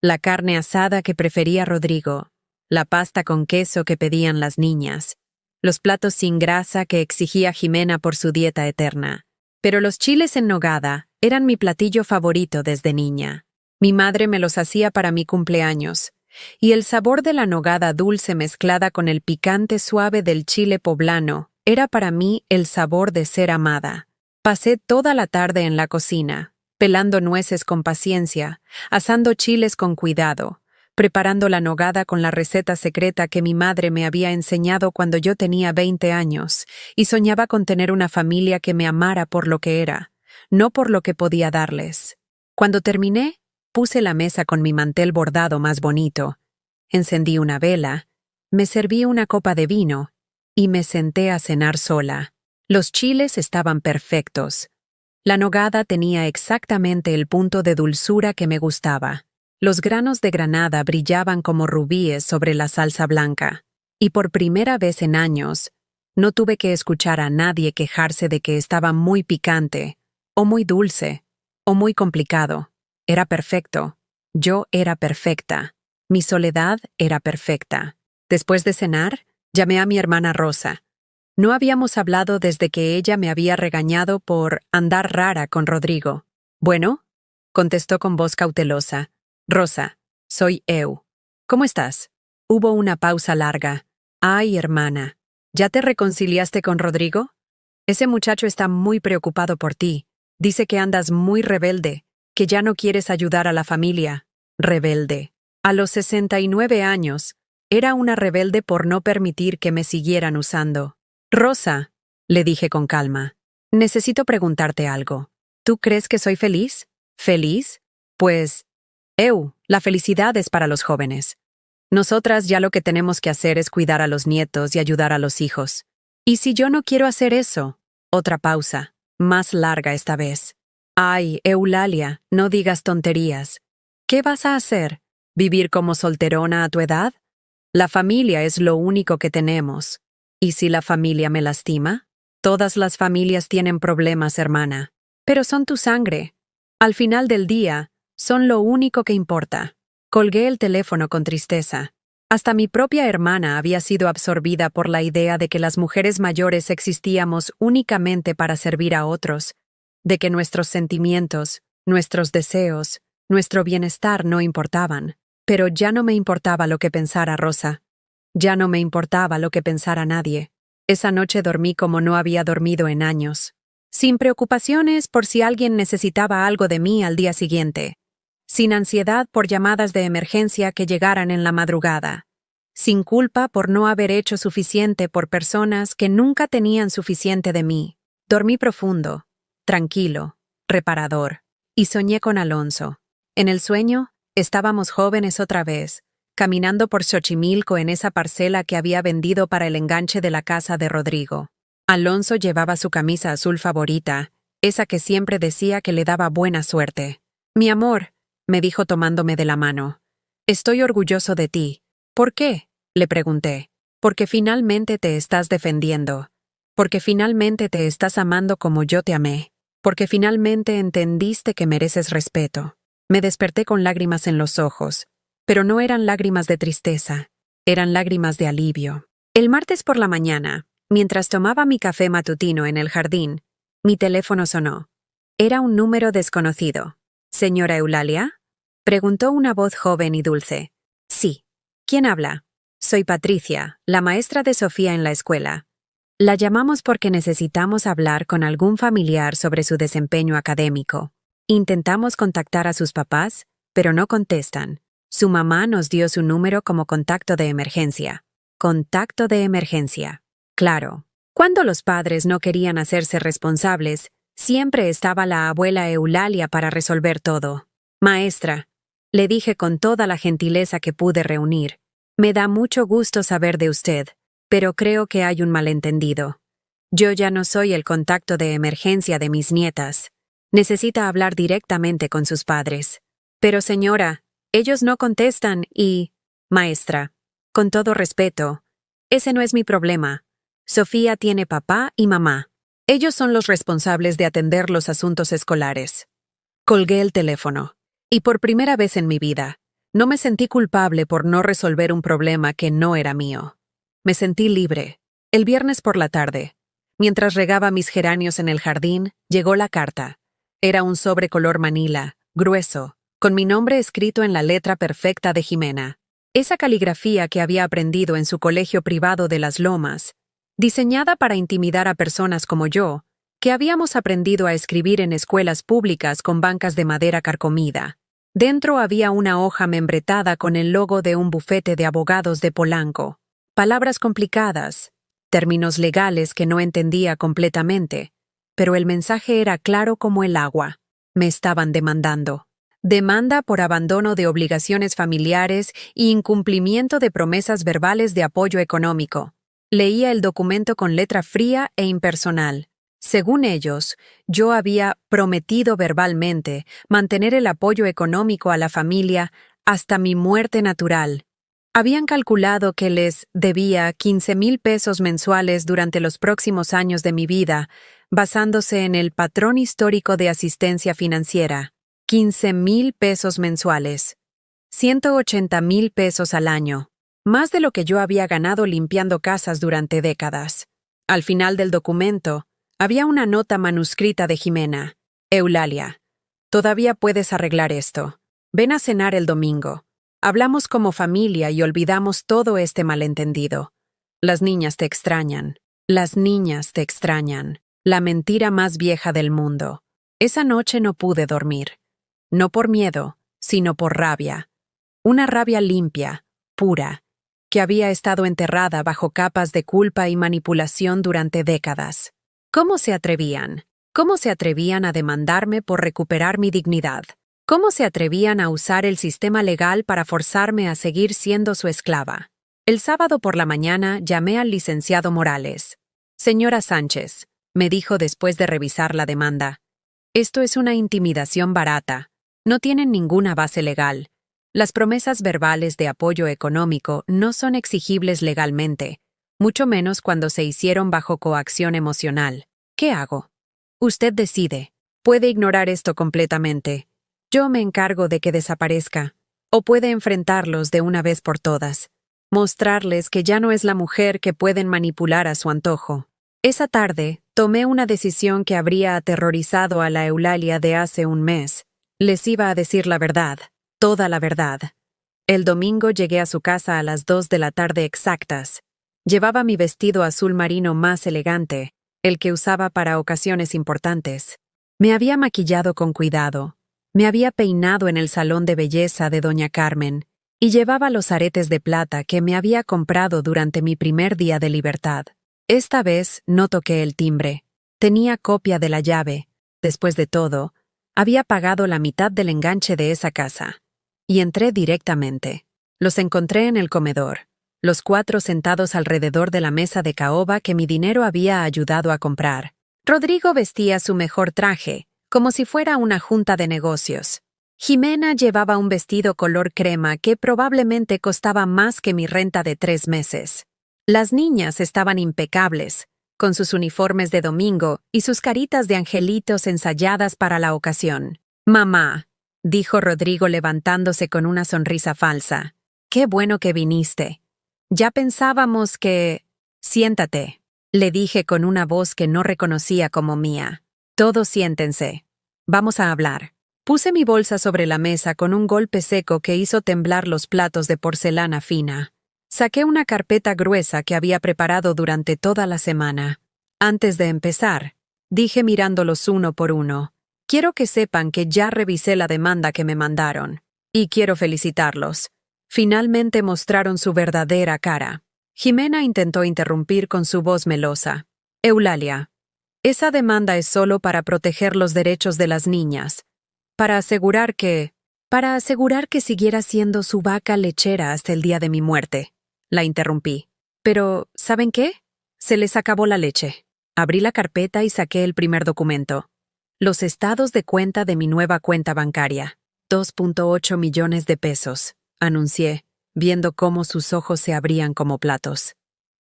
Speaker 1: La carne asada que prefería Rodrigo, la pasta con queso que pedían las niñas, los platos sin grasa que exigía Jimena por su dieta eterna. Pero los chiles en nogada eran mi platillo favorito desde niña. Mi madre me los hacía para mi cumpleaños, y el sabor de la nogada dulce mezclada con el picante suave del chile poblano era para mí el sabor de ser amada. Pasé toda la tarde en la cocina, pelando nueces con paciencia, asando chiles con cuidado, preparando la nogada con la receta secreta que mi madre me había enseñado cuando yo tenía 20 años y soñaba con tener una familia que me amara por lo que era, no por lo que podía darles. Cuando terminé, puse la mesa con mi mantel bordado más bonito, encendí una vela, me serví una copa de vino y me senté a cenar sola. Los chiles estaban perfectos. La nogada tenía exactamente el punto de dulzura que me gustaba. Los granos de granada brillaban como rubíes sobre la salsa blanca. Y por primera vez en años, no tuve que escuchar a nadie quejarse de que estaba muy picante, o muy dulce, o muy complicado. Era perfecto. Yo era perfecta. Mi soledad era perfecta. Después de cenar, llamé a mi hermana Rosa. No habíamos hablado desde que ella me había regañado por andar rara con Rodrigo. «Bueno», contestó con voz cautelosa. «Rosa, soy Eu. ¿Cómo estás?» Hubo una pausa larga. «Ay, hermana, ¿ya te reconciliaste con Rodrigo? Ese muchacho está muy preocupado por ti. Dice que andas muy rebelde, que ya no quieres ayudar a la familia». Rebelde. A los 69 años, era una rebelde por no permitir que me siguieran usando. «Rosa», le dije con calma, «necesito preguntarte algo. ¿Tú crees que soy feliz? ¿Feliz? Pues, la felicidad es para los jóvenes. Nosotras ya lo que tenemos que hacer es cuidar a los nietos y ayudar a los hijos. ¿Y si yo no quiero hacer eso?» Otra pausa, más larga esta vez. «Ay, Eulalia, no digas tonterías. ¿Qué vas a hacer? ¿Vivir como solterona a tu edad? La familia es lo único que tenemos. ¿Y si la familia me lastima? Todas las familias tienen problemas, hermana. Pero son tu sangre. Al final del día, son lo único que importa». Colgué el teléfono con tristeza. Hasta mi propia hermana había sido absorbida por la idea de que las mujeres mayores existíamos únicamente para servir a otros, de que nuestros sentimientos, nuestros deseos, nuestro bienestar no importaban. Pero ya no me importaba lo que pensara Rosa. Ya no me importaba lo que pensara nadie. Esa noche dormí como no había dormido en años. Sin preocupaciones por si alguien necesitaba algo de mí al día siguiente. Sin ansiedad por llamadas de emergencia que llegaran en la madrugada. Sin culpa por no haber hecho suficiente por personas que nunca tenían suficiente de mí. Dormí profundo, tranquilo, reparador. Y soñé con Alonso. En el sueño, estábamos jóvenes otra vez, caminando por Xochimilco en esa parcela que había vendido para el enganche de la casa de Rodrigo. Alonso llevaba su camisa azul favorita, esa que siempre decía que le daba buena suerte. «Mi amor», me dijo tomándome de la mano, «estoy orgulloso de ti». «¿Por qué?», le pregunté. «Porque finalmente te estás defendiendo. Porque finalmente te estás amando como yo te amé. Porque finalmente entendiste que mereces respeto». Me desperté con lágrimas en los ojos, pero no eran lágrimas de tristeza, eran lágrimas de alivio. El martes por la mañana, mientras tomaba mi café matutino en el jardín, mi teléfono sonó. Era un número desconocido. «¿Señora Eulalia?», preguntó una voz joven y dulce. «Sí». «¿Quién habla?» «Soy Patricia, la maestra de Sofía en la escuela. La llamamos porque necesitamos hablar con algún familiar sobre su desempeño académico. Intentamos contactar a sus papás, pero no contestan. Su mamá nos dio su número como contacto de emergencia». Contacto de emergencia. Claro. Cuando los padres no querían hacerse responsables, siempre estaba la abuela Eulalia para resolver todo. «Maestra», le dije con toda la gentileza que pude reunir, «me da mucho gusto saber de usted, pero creo que hay un malentendido. Yo ya no soy el contacto de emergencia de mis nietas. Necesita hablar directamente con sus padres». «Pero señora, ellos no contestan y...» «Maestra, con todo respeto, ese no es mi problema. Sofía tiene papá y mamá. Ellos son los responsables de atender los asuntos escolares». Colgué el teléfono. Y por primera vez en mi vida, no me sentí culpable por no resolver un problema que no era mío. Me sentí libre. El viernes por la tarde, mientras regaba mis geranios en el jardín, llegó la carta. Era un sobre color manila, grueso, con mi nombre escrito en la letra perfecta de Jimena. Esa caligrafía que había aprendido en su colegio privado de Las Lomas, diseñada para intimidar a personas como yo, que habíamos aprendido a escribir en escuelas públicas con bancas de madera carcomida. Dentro había una hoja membretada con el logo de un bufete de abogados de Polanco. Palabras complicadas, términos legales que no entendía completamente, pero el mensaje era claro como el agua. Me estaban demandando. Demanda por abandono de obligaciones familiares y incumplimiento de promesas verbales de apoyo económico. Leía el documento con letra fría e impersonal. Según ellos, yo había prometido verbalmente mantener el apoyo económico a la familia hasta mi muerte natural. Habían calculado que les debía 15,000 pesos mensuales durante los próximos años de mi vida, basándose en el patrón histórico de asistencia financiera. 15,000 pesos mensuales. 180,000 pesos al año. Más de lo que yo había ganado limpiando casas durante décadas. Al final del documento, había una nota manuscrita de Jimena. Eulalia, todavía puedes arreglar esto. Ven a cenar el domingo. Hablamos como familia y olvidamos todo este malentendido. Las niñas te extrañan. Las niñas te extrañan. La mentira más vieja del mundo. Esa noche no pude dormir. No por miedo, sino por rabia. Una rabia limpia, pura, que había estado enterrada bajo capas de culpa y manipulación durante décadas. ¿Cómo se atrevían? ¿Cómo se atrevían a demandarme por recuperar mi dignidad? ¿Cómo se atrevían a usar el sistema legal para forzarme a seguir siendo su esclava? El sábado por la mañana llamé al licenciado Morales. Señora Sánchez, me dijo después de revisar la demanda. Esto es una intimidación barata. No tienen ninguna base legal. Las promesas verbales de apoyo económico no son exigibles legalmente, mucho menos cuando se hicieron bajo coacción emocional. ¿Qué hago? Usted decide. Puede ignorar esto completamente. Yo me encargo de que desaparezca. O puede enfrentarlos de una vez por todas. Mostrarles que ya no es la mujer que pueden manipular a su antojo. Esa tarde, tomé una decisión que habría aterrorizado a la Eulalia de hace un mes. Les iba a decir la verdad, toda la verdad. El domingo llegué a su casa a las 2 de la tarde exactas. Llevaba mi vestido azul marino más elegante, el que usaba para ocasiones importantes. Me había maquillado con cuidado. Me había peinado en el salón de belleza de doña Carmen y llevaba los aretes de plata que me había comprado durante mi primer día de libertad. Esta vez no toqué el timbre. Tenía copia de la llave. Después de todo, había pagado la mitad del enganche de esa casa. Y entré directamente. Los encontré en el comedor, los 4 sentados alrededor de la mesa de caoba que mi dinero había ayudado a comprar. Rodrigo vestía su mejor traje, como si fuera una junta de negocios. Jimena llevaba un vestido color crema que probablemente costaba más que mi renta de 3 meses. Las niñas estaban impecables, con sus uniformes de domingo y sus caritas de angelitos ensayadas para la ocasión. «Mamá», dijo Rodrigo levantándose con una sonrisa falsa. «Qué bueno que viniste. Ya pensábamos que...» «Siéntate», le dije con una voz que no reconocía como mía. «Todos siéntense. Vamos a hablar». Puse mi bolsa sobre la mesa con un golpe seco que hizo temblar los platos de porcelana fina. Saqué una carpeta gruesa que había preparado durante toda la semana. Antes de empezar, dije mirándolos uno por uno, quiero que sepan que ya revisé la demanda que me mandaron. Y quiero felicitarlos. Finalmente mostraron su verdadera cara. Jimena intentó interrumpir con su voz melosa. «Eulalia, esa demanda es solo para proteger los derechos de las niñas. Para asegurar que siguiera siendo su vaca lechera hasta el día de mi muerte». La interrumpí. «Pero, ¿saben qué? Se les acabó la leche». Abrí la carpeta y saqué el primer documento. Los estados de cuenta de mi nueva cuenta bancaria. 2.8 millones de pesos, anuncié, viendo cómo sus ojos se abrían como platos.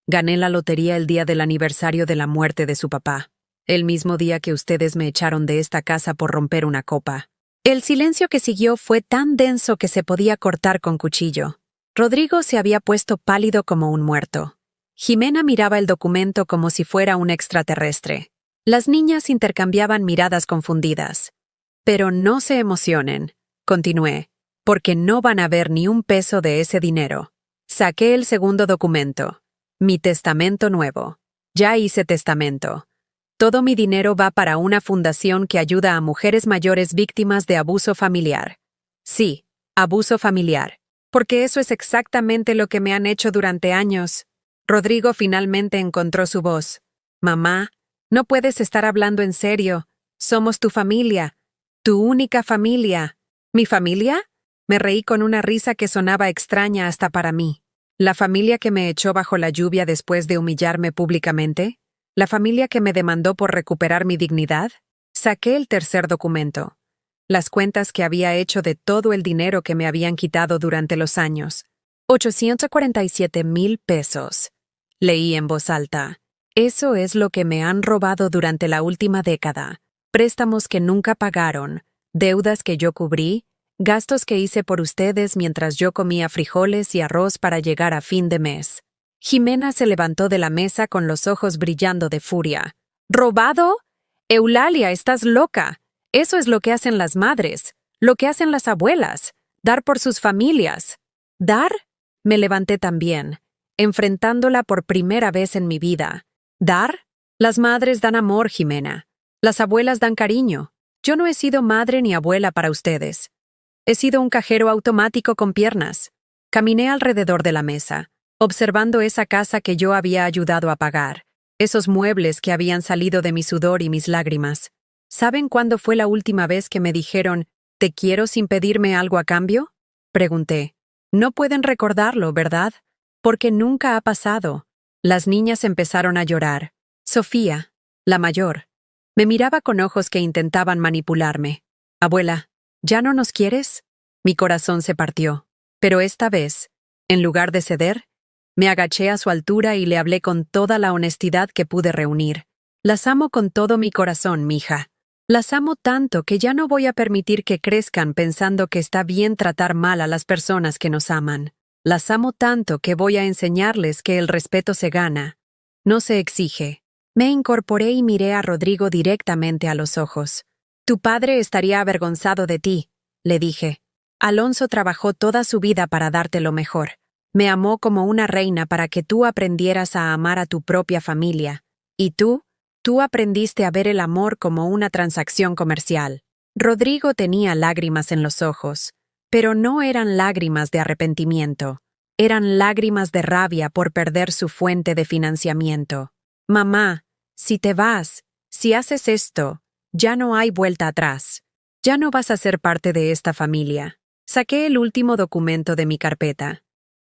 Speaker 1: Gané la lotería el día del aniversario de la muerte de su papá. El mismo día que ustedes me echaron de esta casa por romper una copa. El silencio que siguió fue tan denso que se podía cortar con cuchillo. Rodrigo se había puesto pálido como un muerto. Jimena miraba el documento como si fuera un extraterrestre. Las niñas intercambiaban miradas confundidas. «Pero no se emocionen», continué, «porque no van a ver ni un peso de ese dinero». Saqué el segundo documento. Mi testamento nuevo. Ya hice testamento. Todo mi dinero va para una fundación que ayuda a mujeres mayores víctimas de abuso familiar. Sí, abuso familiar. Porque eso es exactamente lo que me han hecho durante años. Rodrigo finalmente encontró su voz. «Mamá, no puedes estar hablando en serio. Somos tu familia. Tu única familia». «¿Mi familia?» Me reí con una risa que sonaba extraña hasta para mí. ¿La familia que me echó bajo la lluvia después de humillarme públicamente? ¿La familia que me demandó por recuperar mi dignidad? Saqué el tercer documento. Las cuentas que había hecho de todo el dinero que me habían quitado durante los años. 847,000 pesos. Leí en voz alta. Eso es lo que me han robado durante la última década. Préstamos que nunca pagaron, deudas que yo cubrí, gastos que hice por ustedes mientras yo comía frijoles y arroz para llegar a fin de mes. Jimena se levantó de la mesa con los ojos brillando de furia. ¿Robado? Eulalia, estás loca. Eso es lo que hacen las madres, lo que hacen las abuelas, dar por sus familias. ¿Dar? Me levanté también, enfrentándola por primera vez en mi vida. ¿Dar? Las madres dan amor, Jimena. Las abuelas dan cariño. Yo no he sido madre ni abuela para ustedes. He sido un cajero automático con piernas. Caminé alrededor de la mesa, observando esa casa que yo había ayudado a pagar, esos muebles que habían salido de mi sudor y mis lágrimas. ¿Saben cuándo fue la última vez que me dijeron, «¿Te quiero sin pedirme algo a cambio?» Pregunté. No pueden recordarlo, ¿verdad? Porque nunca ha pasado. Las niñas empezaron a llorar. Sofía, la mayor, me miraba con ojos que intentaban manipularme. Abuela, ¿ya no nos quieres? Mi corazón se partió. Pero esta vez, en lugar de ceder, me agaché a su altura y le hablé con toda la honestidad que pude reunir. Las amo con todo mi corazón, mija. Las amo tanto que ya no voy a permitir que crezcan pensando que está bien tratar mal a las personas que nos aman. Las amo tanto que voy a enseñarles que el respeto se gana, no se exige. Me incorporé y miré a Rodrigo directamente a los ojos. Tu padre estaría avergonzado de ti, le dije. Alonso trabajó toda su vida para darte lo mejor. Me amó como una reina para que tú aprendieras a amar a tu propia familia. ¿Y tú? Tú aprendiste a ver el amor como una transacción comercial. Rodrigo tenía lágrimas en los ojos, pero no eran lágrimas de arrepentimiento. Eran lágrimas de rabia por perder su fuente de financiamiento. Mamá, si te vas, si haces esto, ya no hay vuelta atrás. Ya no vas a ser parte de esta familia. Saqué el último documento de mi carpeta.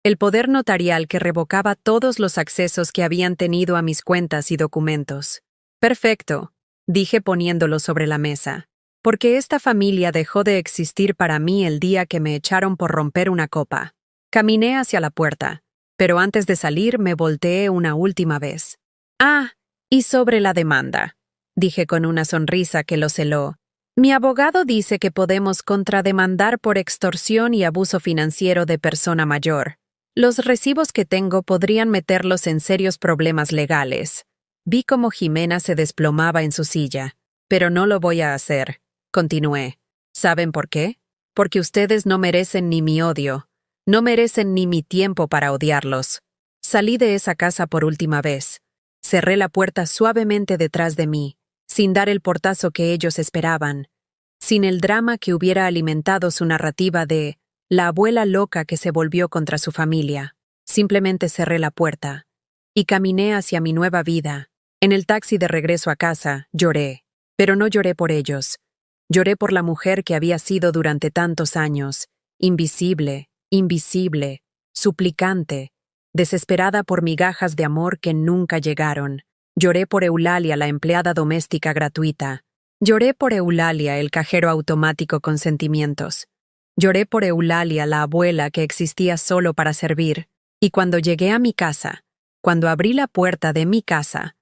Speaker 1: El poder notarial que revocaba todos los accesos que habían tenido a mis cuentas y documentos. Perfecto, dije poniéndolo sobre la mesa, porque esta familia dejó de existir para mí el día que me echaron por romper una copa. Caminé hacia la puerta, pero antes de salir me volteé una última vez. Ah, y sobre la demanda, dije con una sonrisa que lo celó. Mi abogado dice que podemos contrademandar por extorsión y abuso financiero de persona mayor. Los recibos que tengo podrían meterlos en serios problemas legales. Vi cómo Jimena se desplomaba en su silla. Pero no lo voy a hacer, continué. ¿Saben por qué? Porque ustedes no merecen ni mi odio. No merecen ni mi tiempo para odiarlos. Salí de esa casa por última vez. Cerré la puerta suavemente detrás de mí, sin dar el portazo que ellos esperaban, sin el drama que hubiera alimentado su narrativa de la abuela loca que se volvió contra su familia. Simplemente cerré la puerta y caminé hacia mi nueva vida. En el taxi de regreso a casa, lloré, pero no lloré por ellos. Lloré por la mujer que había sido durante tantos años, invisible, suplicante, desesperada por migajas de amor que nunca llegaron. Lloré por Eulalia, la empleada doméstica gratuita. Lloré por Eulalia, el cajero automático con sentimientos. Lloré por Eulalia, la abuela que existía solo para servir. Y cuando llegué a mi casa, cuando abrí la puerta de mi casa,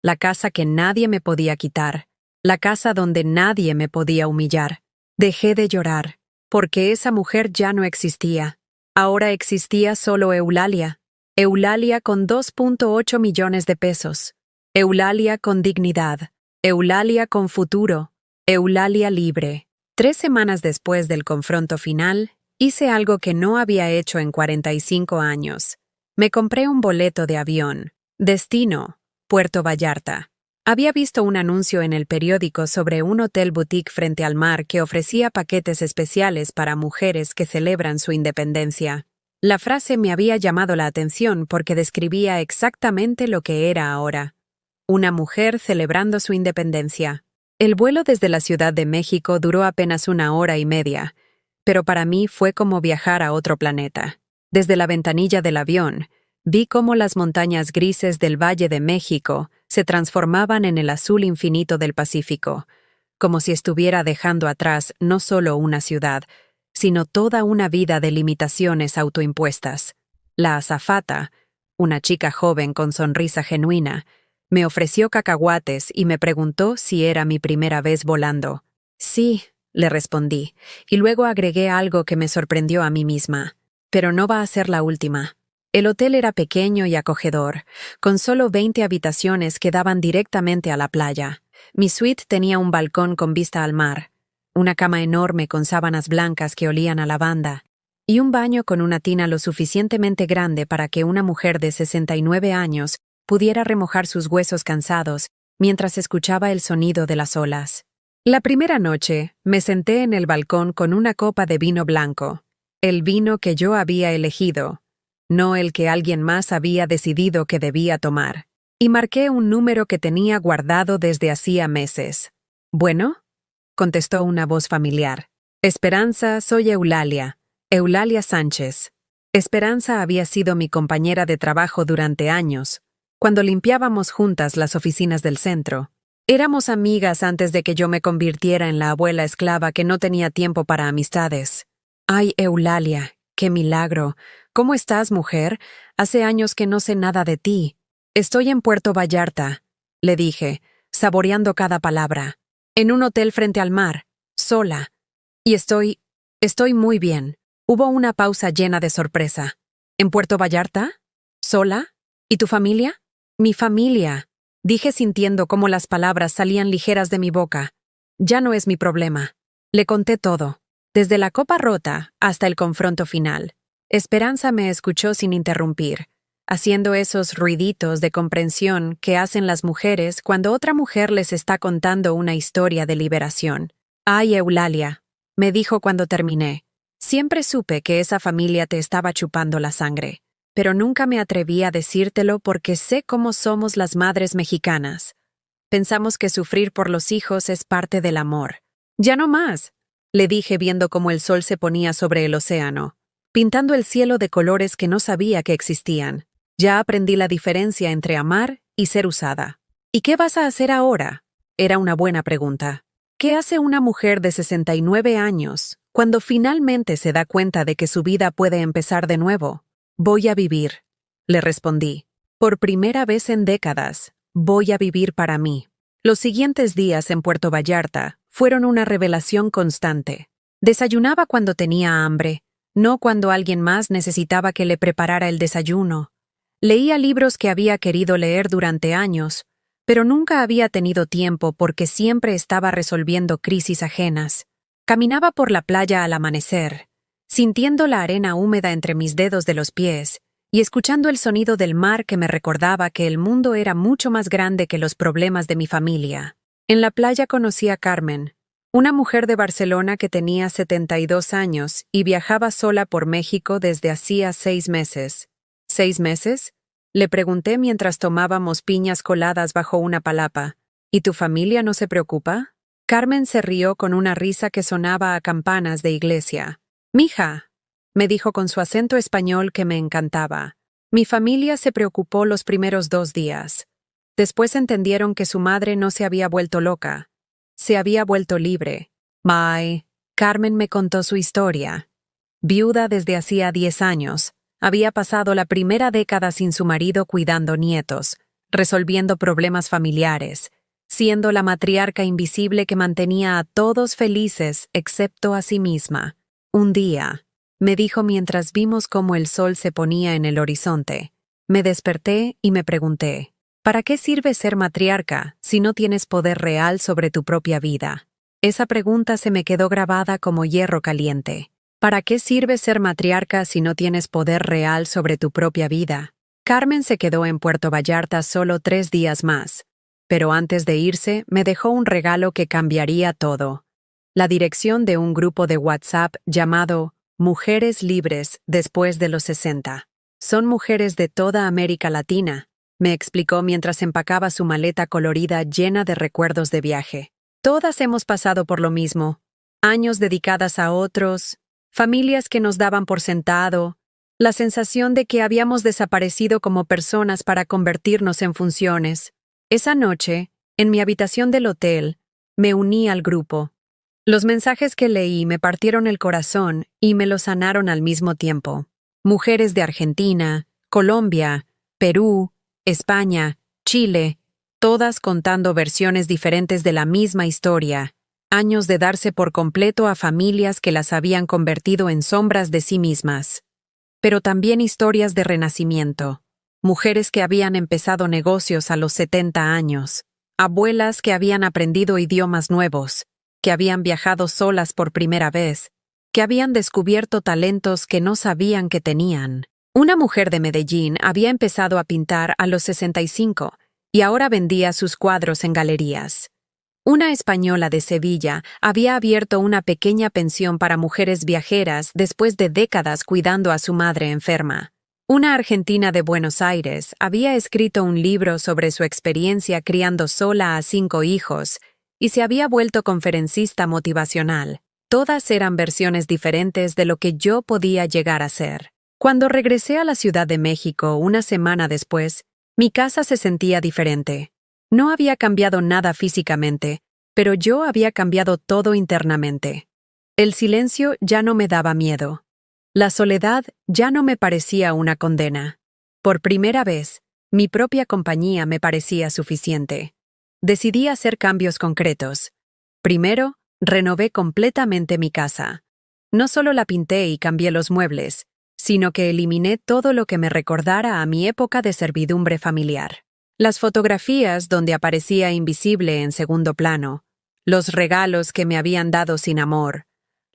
Speaker 1: la casa que nadie me podía quitar, la casa donde nadie me podía humillar, dejé de llorar, porque esa mujer ya no existía. Ahora existía solo Eulalia. Eulalia con 2.8 millones de pesos. Eulalia con dignidad. Eulalia con futuro. Eulalia libre. 3 semanas después del confronto final, hice algo que no había hecho en 45 años. Me compré un boleto de avión. Destino, Puerto Vallarta. Había visto un anuncio en el periódico sobre un hotel boutique frente al mar que ofrecía paquetes especiales para mujeres que celebran su independencia. La frase me había llamado la atención porque describía exactamente lo que era ahora. Una mujer celebrando su independencia. El vuelo desde la Ciudad de México duró apenas 1 hora y media, pero para mí fue como viajar a otro planeta. Desde la ventanilla del avión, vi cómo las montañas grises del Valle de México se transformaban en el azul infinito del Pacífico, como si estuviera dejando atrás no solo una ciudad, sino toda una vida de limitaciones autoimpuestas. La azafata, una chica joven con sonrisa genuina, me ofreció cacahuates y me preguntó si era mi primera vez volando. Sí, le respondí, y luego agregué algo que me sorprendió a mí misma. Pero no va a ser la última. El hotel era pequeño y acogedor, con solo 20 habitaciones que daban directamente a la playa. Mi suite tenía un balcón con vista al mar, una cama enorme con sábanas blancas que olían a lavanda, y un baño con una tina lo suficientemente grande para que una mujer de 69 años pudiera remojar sus huesos cansados mientras escuchaba el sonido de las olas. La primera noche, me senté en el balcón con una copa de vino blanco, el vino que yo había elegido, no el que alguien más había decidido que debía tomar, y marqué un número que tenía guardado desde hacía meses. «¿Bueno?», contestó una voz familiar. «Esperanza, soy Eulalia Sánchez». Esperanza había sido mi compañera de trabajo durante años, cuando limpiábamos juntas las oficinas del centro. Éramos amigas antes de que yo me convirtiera en la abuela esclava que no tenía tiempo para amistades. «Ay, Eulalia, qué milagro. ¿Cómo estás, mujer? Hace años que no sé nada de ti». «Estoy en Puerto Vallarta», le dije, saboreando cada palabra. «En un hotel frente al mar, sola. Y estoy muy bien». Hubo una pausa llena de sorpresa. «¿En Puerto Vallarta? ¿Sola? ¿Y tu familia?» «Mi familia», dije sintiendo cómo las palabras salían ligeras de mi boca. «Ya no es mi problema». Le conté todo, desde la copa rota hasta el confronto final. Esperanza me escuchó sin interrumpir, haciendo esos ruiditos de comprensión que hacen las mujeres cuando otra mujer les está contando una historia de liberación. «Ay, Eulalia», me dijo cuando terminé. «Siempre supe que esa familia te estaba chupando la sangre, pero nunca me atreví a decírtelo porque sé cómo somos las madres mexicanas. Pensamos que sufrir por los hijos es parte del amor». «Ya no más», le dije viendo cómo el sol se ponía sobre el océano, pintando el cielo de colores que no sabía que existían. «Ya aprendí la diferencia entre amar y ser usada». «¿Y qué vas a hacer ahora?», era una buena pregunta. ¿Qué hace una mujer de 69 años cuando finalmente se da cuenta de que su vida puede empezar de nuevo? «Voy a vivir», le respondí. «Por primera vez en décadas, voy a vivir para mí». Los siguientes días en Puerto Vallarta fueron una revelación constante. Desayunaba cuando tenía hambre, no cuando alguien más necesitaba que le preparara el desayuno. Leía libros que había querido leer durante años, pero nunca había tenido tiempo porque siempre estaba resolviendo crisis ajenas. Caminaba por la playa al amanecer, sintiendo la arena húmeda entre mis dedos de los pies y escuchando el sonido del mar que me recordaba que el mundo era mucho más grande que los problemas de mi familia. En la playa conocí a Carmen, una mujer de Barcelona que tenía 72 años y viajaba sola por México desde hacía 6 meses. ¿6 meses?, le pregunté mientras tomábamos piñas coladas bajo una palapa. ¿Y tu familia no se preocupa? Carmen se rió con una risa que sonaba a campanas de iglesia. «Mija», me dijo con su acento español que me encantaba. Mi familia se preocupó los primeros 2 días. Después entendieron que su madre no se había vuelto loca. Se había vuelto libre. Carmen me contó su historia. Viuda desde hacía 10 años. Había pasado la primera década sin su marido cuidando nietos, resolviendo problemas familiares, siendo la matriarca invisible que mantenía a todos felices excepto a sí misma. Un día, me dijo mientras vimos cómo el sol se ponía en el horizonte, me desperté y me pregunté, ¿para qué sirve ser matriarca si no tienes poder real sobre tu propia vida? Esa pregunta se me quedó grabada como hierro caliente. ¿Para qué sirve ser matriarca si no tienes poder real sobre tu propia vida? Carmen se quedó en Puerto Vallarta solo 3 días más, pero antes de irse me dejó un regalo que cambiaría todo. La dirección de un grupo de WhatsApp llamado Mujeres Libres después de los 60. Son mujeres de toda América Latina, me explicó mientras empacaba su maleta colorida llena de recuerdos de viaje. Todas hemos pasado por lo mismo. Años dedicadas a otros, familias que nos daban por sentado, la sensación de que habíamos desaparecido como personas para convertirnos en funciones. Esa noche, en mi habitación del hotel, me uní al grupo. Los mensajes que leí me partieron el corazón y me lo sanaron al mismo tiempo. Mujeres de Argentina, Colombia, Perú, España, Chile, todas contando versiones diferentes de la misma historia, años de darse por completo a familias que las habían convertido en sombras de sí mismas. Pero también historias de renacimiento, mujeres que habían empezado negocios a los 70 años, abuelas que habían aprendido idiomas nuevos, que habían viajado solas por primera vez, que habían descubierto talentos que no sabían que tenían. Una mujer de Medellín había empezado a pintar a los 65 y ahora vendía sus cuadros en galerías. Una española de Sevilla había abierto una pequeña pensión para mujeres viajeras después de décadas cuidando a su madre enferma. Una argentina de Buenos Aires había escrito un libro sobre su experiencia criando sola a 5 hijos y se había vuelto conferencista motivacional. Todas eran versiones diferentes de lo que yo podía llegar a ser. Cuando regresé a la Ciudad de México una semana después, mi casa se sentía diferente. No había cambiado nada físicamente, pero yo había cambiado todo internamente. El silencio ya no me daba miedo. La soledad ya no me parecía una condena. Por primera vez, mi propia compañía me parecía suficiente. Decidí hacer cambios concretos. Primero, renové completamente mi casa. No solo la pinté y cambié los muebles, sino que eliminé todo lo que me recordara a mi época de servidumbre familiar. Las fotografías donde aparecía invisible en segundo plano, los regalos que me habían dado sin amor,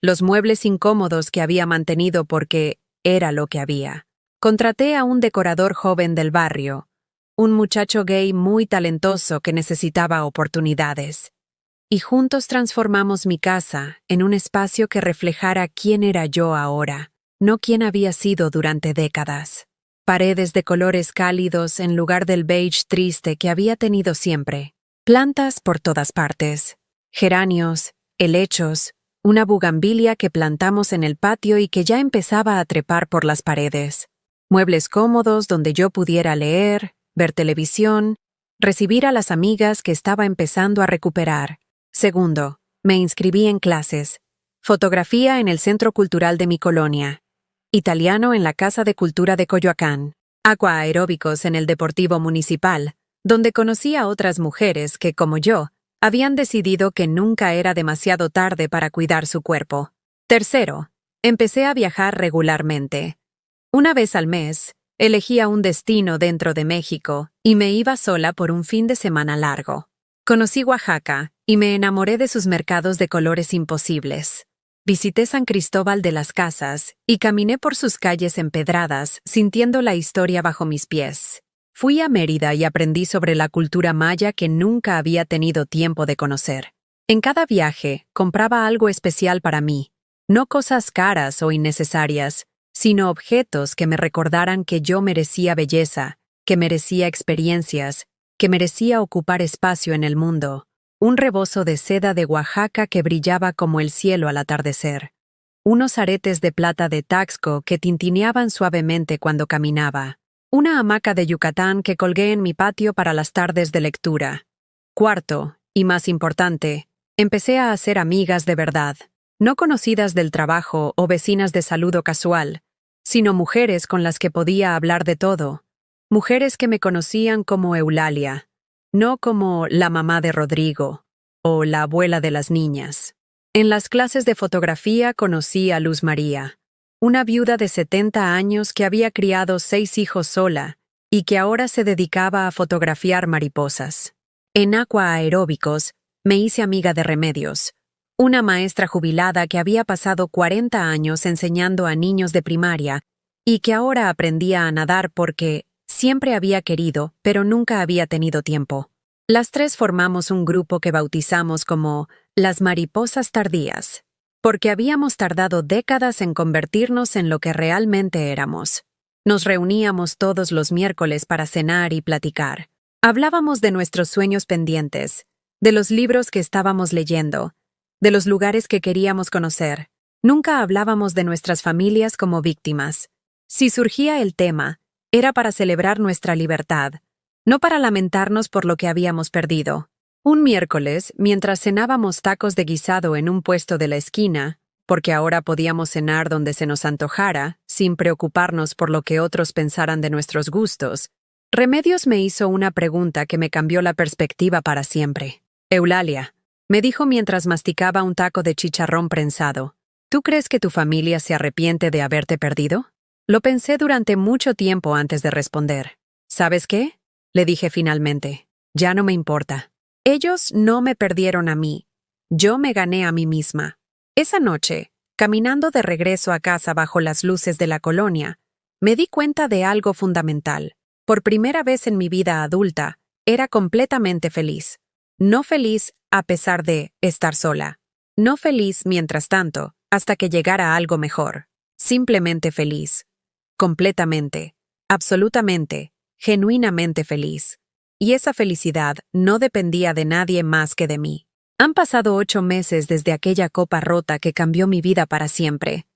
Speaker 1: los muebles incómodos que había mantenido porque era lo que había. Contraté a un decorador joven del barrio, un muchacho gay muy talentoso que necesitaba oportunidades. Y juntos transformamos mi casa en un espacio que reflejara quién era yo ahora, no quién había sido durante décadas. Paredes de colores cálidos en lugar del beige triste que había tenido siempre. Plantas por todas partes. Geranios, helechos, una bugambilia que plantamos en el patio y que ya empezaba a trepar por las paredes. Muebles cómodos donde yo pudiera leer, ver televisión, recibir a las amigas que estaba empezando a recuperar. Segundo, me inscribí en clases. Fotografía en el Centro Cultural de mi colonia. Italiano en la Casa de Cultura de Coyoacán. Aquaeróbicos en el Deportivo Municipal, donde conocí a otras mujeres que, como yo, habían decidido que nunca era demasiado tarde para cuidar su cuerpo. Tercero, empecé a viajar regularmente. Una vez al mes, elegía un destino dentro de México y me iba sola por un fin de semana largo. Conocí Oaxaca y me enamoré de sus mercados de colores imposibles. Visité San Cristóbal de las Casas y caminé por sus calles empedradas, sintiendo la historia bajo mis pies. Fui a Mérida y aprendí sobre la cultura maya que nunca había tenido tiempo de conocer. En cada viaje, compraba algo especial para mí, no cosas caras o innecesarias, sino objetos que me recordaran que yo merecía belleza, que merecía experiencias, que merecía ocupar espacio en el mundo. Un rebozo de seda de Oaxaca que brillaba como el cielo al atardecer. Unos aretes de plata de Taxco que tintineaban suavemente cuando caminaba. Una hamaca de Yucatán que colgué en mi patio para las tardes de lectura. Cuarto, y más importante, empecé a hacer amigas de verdad, no conocidas del trabajo o vecinas de saludo casual, sino mujeres con las que podía hablar de todo, mujeres que me conocían como Eulalia, no como la mamá de Rodrigo o la abuela de las niñas. En las clases de fotografía conocí a Luz María, una viuda de 70 años que había criado 6 hijos sola y que ahora se dedicaba a fotografiar mariposas. En Aquaeróbicos me hice amiga de Remedios, una maestra jubilada que había pasado 40 años enseñando a niños de primaria y que ahora aprendía a nadar porque siempre había querido, pero nunca había tenido tiempo. Las 3 formamos un grupo que bautizamos como las mariposas tardías, porque habíamos tardado décadas en convertirnos en lo que realmente éramos. Nos reuníamos todos los miércoles para cenar y platicar. Hablábamos de nuestros sueños pendientes, de los libros que estábamos leyendo, de los lugares que queríamos conocer. Nunca hablábamos de nuestras familias como víctimas. Si surgía el tema, era para celebrar nuestra libertad, no para lamentarnos por lo que habíamos perdido. Un miércoles, mientras cenábamos tacos de guisado en un puesto de la esquina, porque ahora podíamos cenar donde se nos antojara, sin preocuparnos por lo que otros pensaran de nuestros gustos, Remedios me hizo una pregunta que me cambió la perspectiva para siempre. Eulalia, me dijo mientras masticaba un taco de chicharrón prensado, ¿tú crees que tu familia se arrepiente de haberte perdido? Lo pensé durante mucho tiempo antes de responder. ¿Sabes qué? Le dije finalmente. Ya no me importa. Ellos no me perdieron a mí. Yo me gané a mí misma. Esa noche, caminando de regreso a casa bajo las luces de la colonia, me di cuenta de algo fundamental. Por primera vez en mi vida adulta, era completamente feliz. No feliz a pesar de estar sola. No feliz, mientras tanto, hasta que llegara algo mejor. Simplemente feliz. Completamente, absolutamente, genuinamente feliz. Y esa felicidad no dependía de nadie más que de mí. Han pasado 8 meses desde aquella copa rota que cambió mi vida para siempre.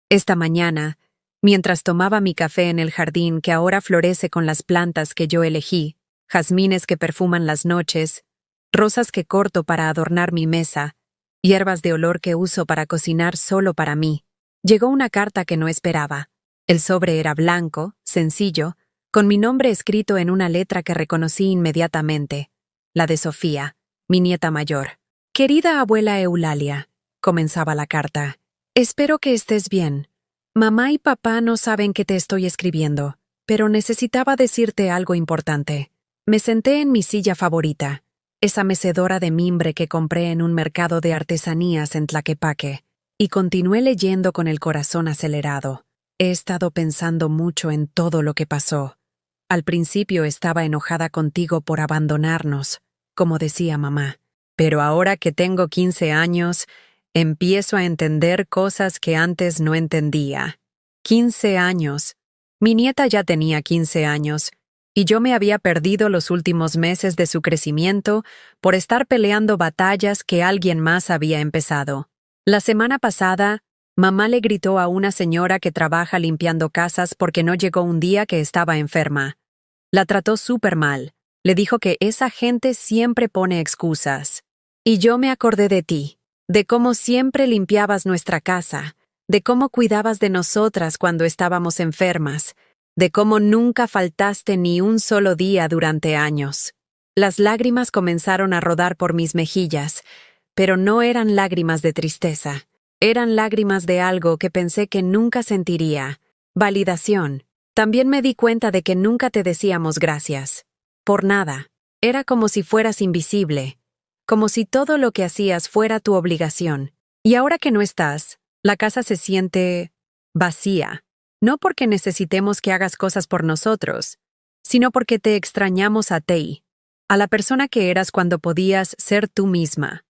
Speaker 1: Esta mañana, mientras tomaba mi café en el jardín que ahora florece con las plantas que yo elegí, jazmines que perfuman las noches, rosas que corto para adornar mi mesa, hierbas de olor que uso para cocinar solo para mí, llegó una carta que no esperaba. El sobre era blanco, sencillo, con mi nombre escrito en una letra que reconocí inmediatamente, la de Sofía, mi nieta mayor. Querida abuela Eulalia, comenzaba la carta, espero que estés bien. Mamá y papá no saben que te estoy escribiendo, pero necesitaba decirte algo importante. Me senté en mi silla favorita, esa mecedora de mimbre que compré en un mercado de artesanías en Tlaquepaque, y continué leyendo con el corazón acelerado. He estado pensando mucho en todo lo que pasó. Al principio estaba enojada contigo por abandonarnos, como decía mamá. Pero ahora que tengo 15 años, empiezo a entender cosas que antes no entendía. 15 años. Mi nieta ya tenía 15 años, y yo me había perdido los últimos meses de su crecimiento por estar peleando batallas que alguien más había empezado. La semana pasada, mamá le gritó a una señora que trabaja limpiando casas porque no llegó un día que estaba enferma. La trató súper mal. Le dijo que esa gente siempre pone excusas. Y yo me acordé de ti, de cómo siempre limpiabas nuestra casa, de cómo cuidabas de nosotras cuando estábamos enfermas, de cómo nunca faltaste ni un solo día durante años. Las lágrimas comenzaron a rodar por mis mejillas, pero no eran lágrimas de tristeza. Eran lágrimas de algo que pensé que nunca sentiría. Validación. También me di cuenta de que nunca te decíamos gracias. Por nada. Era como si fueras invisible. Como si todo lo que hacías fuera tu obligación. Y ahora que no estás, la casa se siente vacía. No porque necesitemos que hagas cosas por nosotros, sino porque te extrañamos a ti, a la persona que eras cuando podías ser tú misma.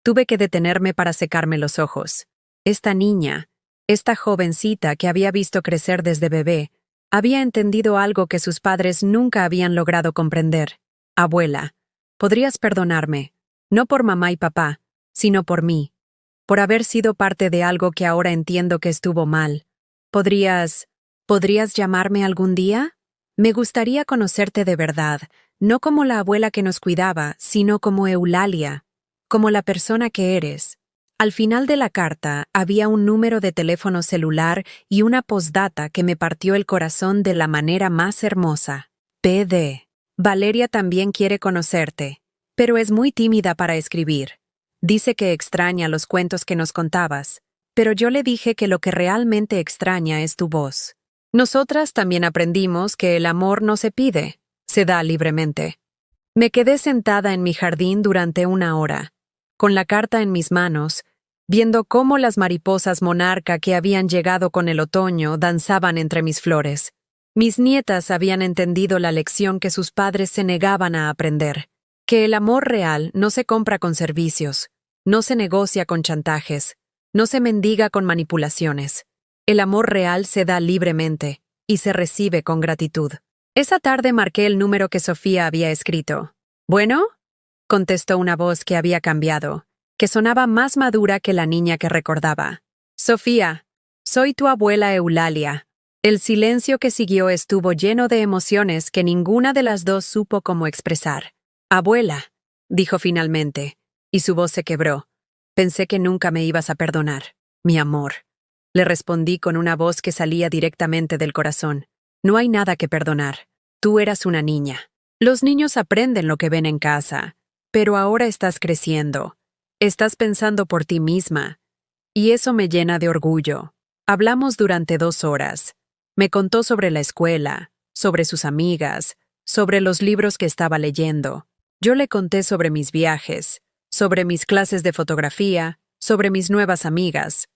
Speaker 1: Tuve que detenerme para secarme los ojos. Esta niña, esta jovencita que había visto crecer desde bebé, había entendido algo que sus padres nunca habían logrado comprender. Abuela, podrías perdonarme, no por mamá y papá, sino por mí, por haber sido parte de algo que ahora entiendo que estuvo mal. ¿Podrías llamarme algún día? Me gustaría conocerte de verdad, no como la abuela que nos cuidaba, sino como Eulalia, como la persona que eres. Al final de la carta había un número de teléfono celular y una postdata que me partió el corazón de la manera más hermosa. PD. Valeria también quiere conocerte, pero es muy tímida para escribir. Dice que extraña los cuentos que nos contabas, pero yo le dije que lo que realmente extraña es tu voz. Nosotras también aprendimos que el amor no se pide, se da libremente. Me quedé sentada en mi jardín durante 1 hora, con la carta en mis manos, viendo cómo las mariposas monarca que habían llegado con el otoño danzaban entre mis flores. Mis nietas habían entendido la lección que sus padres se negaban a aprender, que el amor real no se compra con servicios, no se negocia con chantajes, no se mendiga con manipulaciones. El amor real se da libremente y se recibe con gratitud. Esa tarde marqué el número que Sofía había escrito. ¿Bueno? Contestó una voz que había cambiado, que sonaba más madura que la niña que recordaba. Sofía, soy tu abuela Eulalia. El silencio que siguió estuvo lleno de emociones que ninguna de las dos supo cómo expresar. Abuela, dijo finalmente, y su voz se quebró. Pensé que nunca me ibas a perdonar, mi amor. Le respondí con una voz que salía directamente del corazón. No hay nada que perdonar. Tú eras una niña. Los niños aprenden lo que ven en casa, pero ahora estás creciendo. Estás pensando por ti misma. Y eso me llena de orgullo. Hablamos durante 2 horas. Me contó sobre la escuela, sobre sus amigas, sobre los libros que estaba leyendo. Yo le conté sobre mis viajes, sobre mis clases de fotografía, sobre mis nuevas amigas.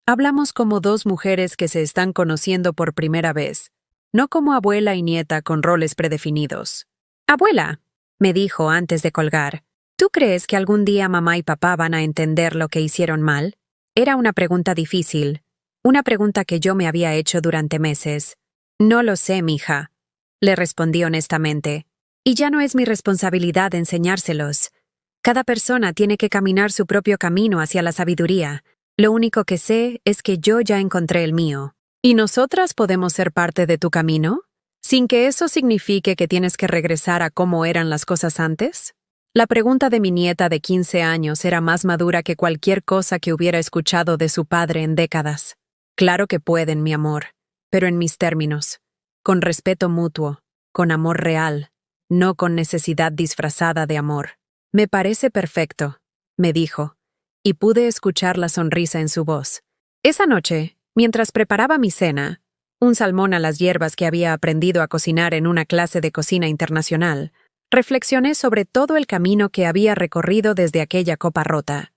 Speaker 1: Hablamos como 2 mujeres que se están conociendo por primera vez, no como abuela y nieta con roles predefinidos. Abuela, me dijo antes de colgar, ¿tú crees que algún día mamá y papá van a entender lo que hicieron mal? Era una pregunta difícil, una pregunta que yo me había hecho durante meses. No lo sé, mija, le respondí honestamente. Y ya no es mi responsabilidad enseñárselos. Cada persona tiene que caminar su propio camino hacia la sabiduría. Lo único que sé es que yo ya encontré el mío. ¿Y nosotras podemos ser parte de tu camino? ¿Sin que eso signifique que tienes que regresar a cómo eran las cosas antes? La pregunta de mi nieta de 15 años era más madura que cualquier cosa que hubiera escuchado de su padre en décadas. Claro que pueden, mi amor, pero en mis términos, con respeto mutuo, con amor real, no con necesidad disfrazada de amor. Me parece perfecto, me dijo, y pude escuchar la sonrisa en su voz. Esa noche, mientras preparaba mi cena, un salmón a las hierbas que había aprendido a cocinar en una clase de cocina internacional, reflexioné sobre todo el camino que había recorrido desde aquella copa rota.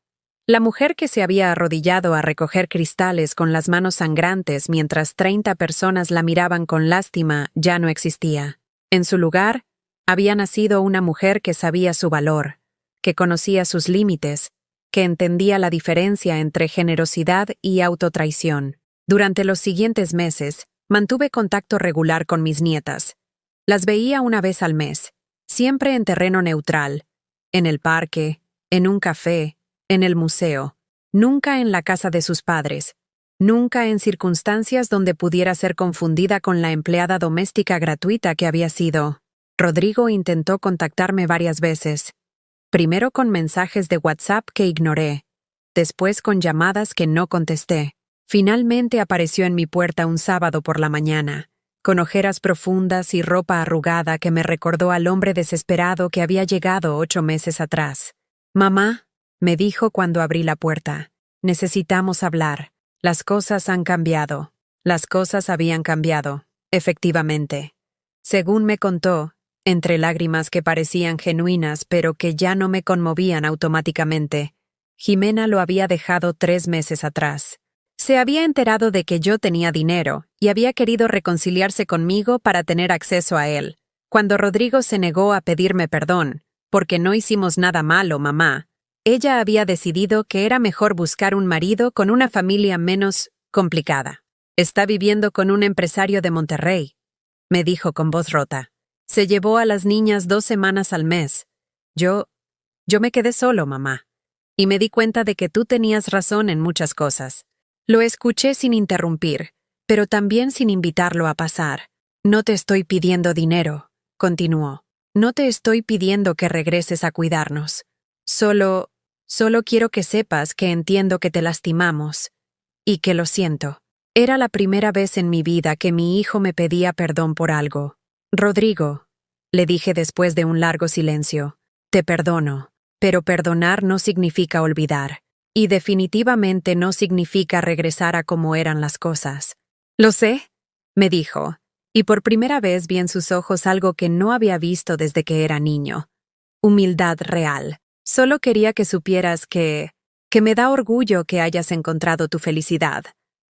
Speaker 1: La mujer que se había arrodillado a recoger cristales con las manos sangrantes mientras 30 personas la miraban con lástima ya no existía. En su lugar, había nacido una mujer que sabía su valor, que conocía sus límites, que entendía la diferencia entre generosidad y autotraición. Durante los siguientes meses, mantuve contacto regular con mis nietas. Las veía una vez al mes, siempre en terreno neutral, en el parque, en un café, en el museo, nunca en la casa de sus padres, nunca en circunstancias donde pudiera ser confundida con la empleada doméstica gratuita que había sido. Rodrigo intentó contactarme varias veces, primero con mensajes de WhatsApp que ignoré, después con llamadas que no contesté. Finalmente apareció en mi puerta un sábado por la mañana, con ojeras profundas y ropa arrugada que me recordó al hombre desesperado que había llegado 8 meses atrás. «Mamá», me dijo cuando abrí la puerta, «necesitamos hablar. Las cosas han cambiado». Las cosas habían cambiado, efectivamente. Según me contó, entre lágrimas que parecían genuinas pero que ya no me conmovían automáticamente, Jimena lo había dejado 3 meses atrás. Se había enterado de que yo tenía dinero y había querido reconciliarse conmigo para tener acceso a él. Cuando Rodrigo se negó a pedirme perdón, porque no hicimos nada malo, mamá, ella había decidido que era mejor buscar un marido con una familia menos complicada. Está viviendo con un empresario de Monterrey, me dijo con voz rota. Se llevó a las niñas 2 semanas al mes. Yo me quedé solo, mamá. Y me di cuenta de que tú tenías razón en muchas cosas. Lo escuché sin interrumpir, pero también sin invitarlo a pasar. No te estoy pidiendo dinero, continuó. No te estoy pidiendo que regreses a cuidarnos. Solo quiero que sepas que entiendo que te lastimamos y que lo siento. Era la primera vez en mi vida que mi hijo me pedía perdón por algo. Rodrigo, le dije después de un largo silencio, te perdono, pero perdonar no significa olvidar, y definitivamente no significa regresar a cómo eran las cosas. Lo sé, me dijo, y por primera vez vi en sus ojos algo que no había visto desde que era niño. Humildad real. Solo quería que supieras que me da orgullo que hayas encontrado tu felicidad,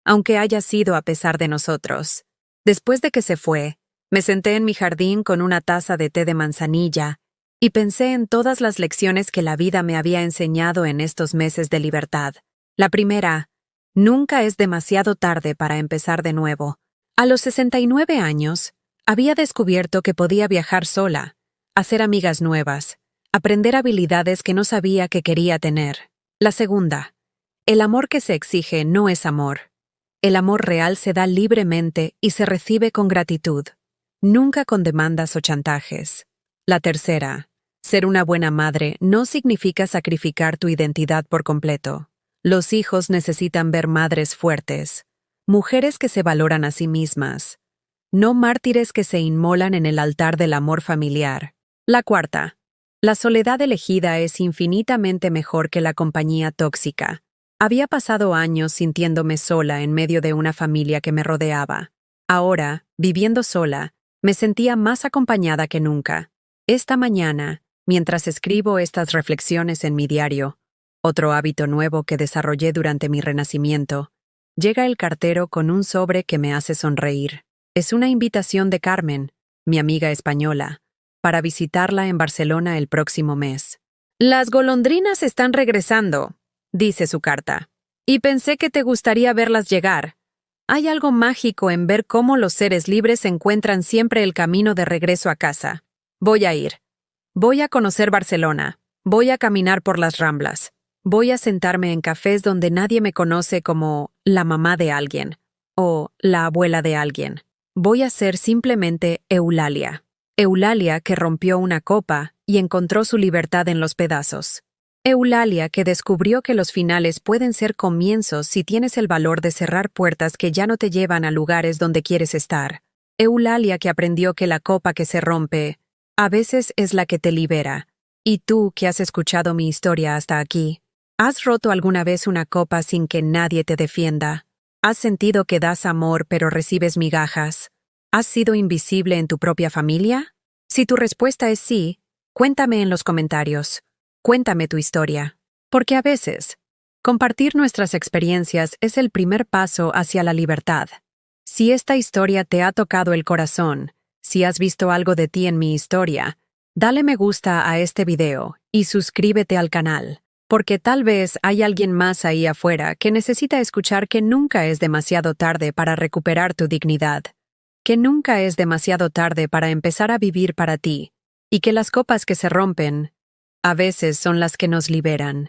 Speaker 1: aunque haya sido a pesar de nosotros. Después de que se fue, me senté en mi jardín con una taza de té de manzanilla y pensé en todas las lecciones que la vida me había enseñado en estos meses de libertad. La primera, nunca es demasiado tarde para empezar de nuevo. A los 69 años, había descubierto que podía viajar sola, hacer amigas nuevas, aprender habilidades que no sabía que quería tener. La segunda, el amor que se exige no es amor. El amor real se da libremente y se recibe con gratitud, nunca con demandas o chantajes. La tercera, Ser una buena madre no significa sacrificar tu identidad por completo. Los hijos necesitan ver madres fuertes, mujeres que se valoran a sí mismas, no mártires que se inmolan en el altar del amor familiar. La cuarta. La soledad elegida es infinitamente mejor que la compañía tóxica. Había pasado años sintiéndome sola en medio de una familia que me rodeaba. Ahora, viviendo sola, me sentía más acompañada que nunca. Esta mañana, mientras escribo estas reflexiones en mi diario, otro hábito nuevo que desarrollé durante mi renacimiento, llega el cartero con un sobre que me hace sonreír. Es una invitación de Carmen, mi amiga española, para visitarla en Barcelona el próximo mes. Las golondrinas están regresando, dice su carta, y pensé que te gustaría verlas llegar. Hay algo mágico en ver cómo los seres libres encuentran siempre el camino de regreso a casa. Voy a ir. Voy a conocer Barcelona. Voy a caminar por las Ramblas. Voy a sentarme en cafés donde nadie me conoce como la mamá de alguien o la abuela de alguien. Voy a ser simplemente Eulalia. Eulalia que rompió una copa y encontró su libertad en los pedazos. Eulalia que descubrió que los finales pueden ser comienzos si tienes el valor de cerrar puertas que ya no te llevan a lugares donde quieres estar. Eulalia que aprendió que la copa que se rompe a veces es la que te libera. Y tú que has escuchado mi historia hasta aquí, ¿has roto alguna vez una copa sin que nadie te defienda? ¿Has sentido que das amor pero recibes migajas? ¿Has sido invisible en tu propia familia? Si tu respuesta es sí, cuéntame en los comentarios. Cuéntame tu historia. Porque a veces, compartir nuestras experiencias es el primer paso hacia la libertad. Si esta historia te ha tocado el corazón, si has visto algo de ti en mi historia, dale me gusta a este video y suscríbete al canal. Porque tal vez hay alguien más ahí afuera que necesita escuchar que nunca es demasiado tarde para recuperar tu dignidad, que nunca es demasiado tarde para empezar a vivir para ti, y que las copas que se rompen, a veces son las que nos liberan.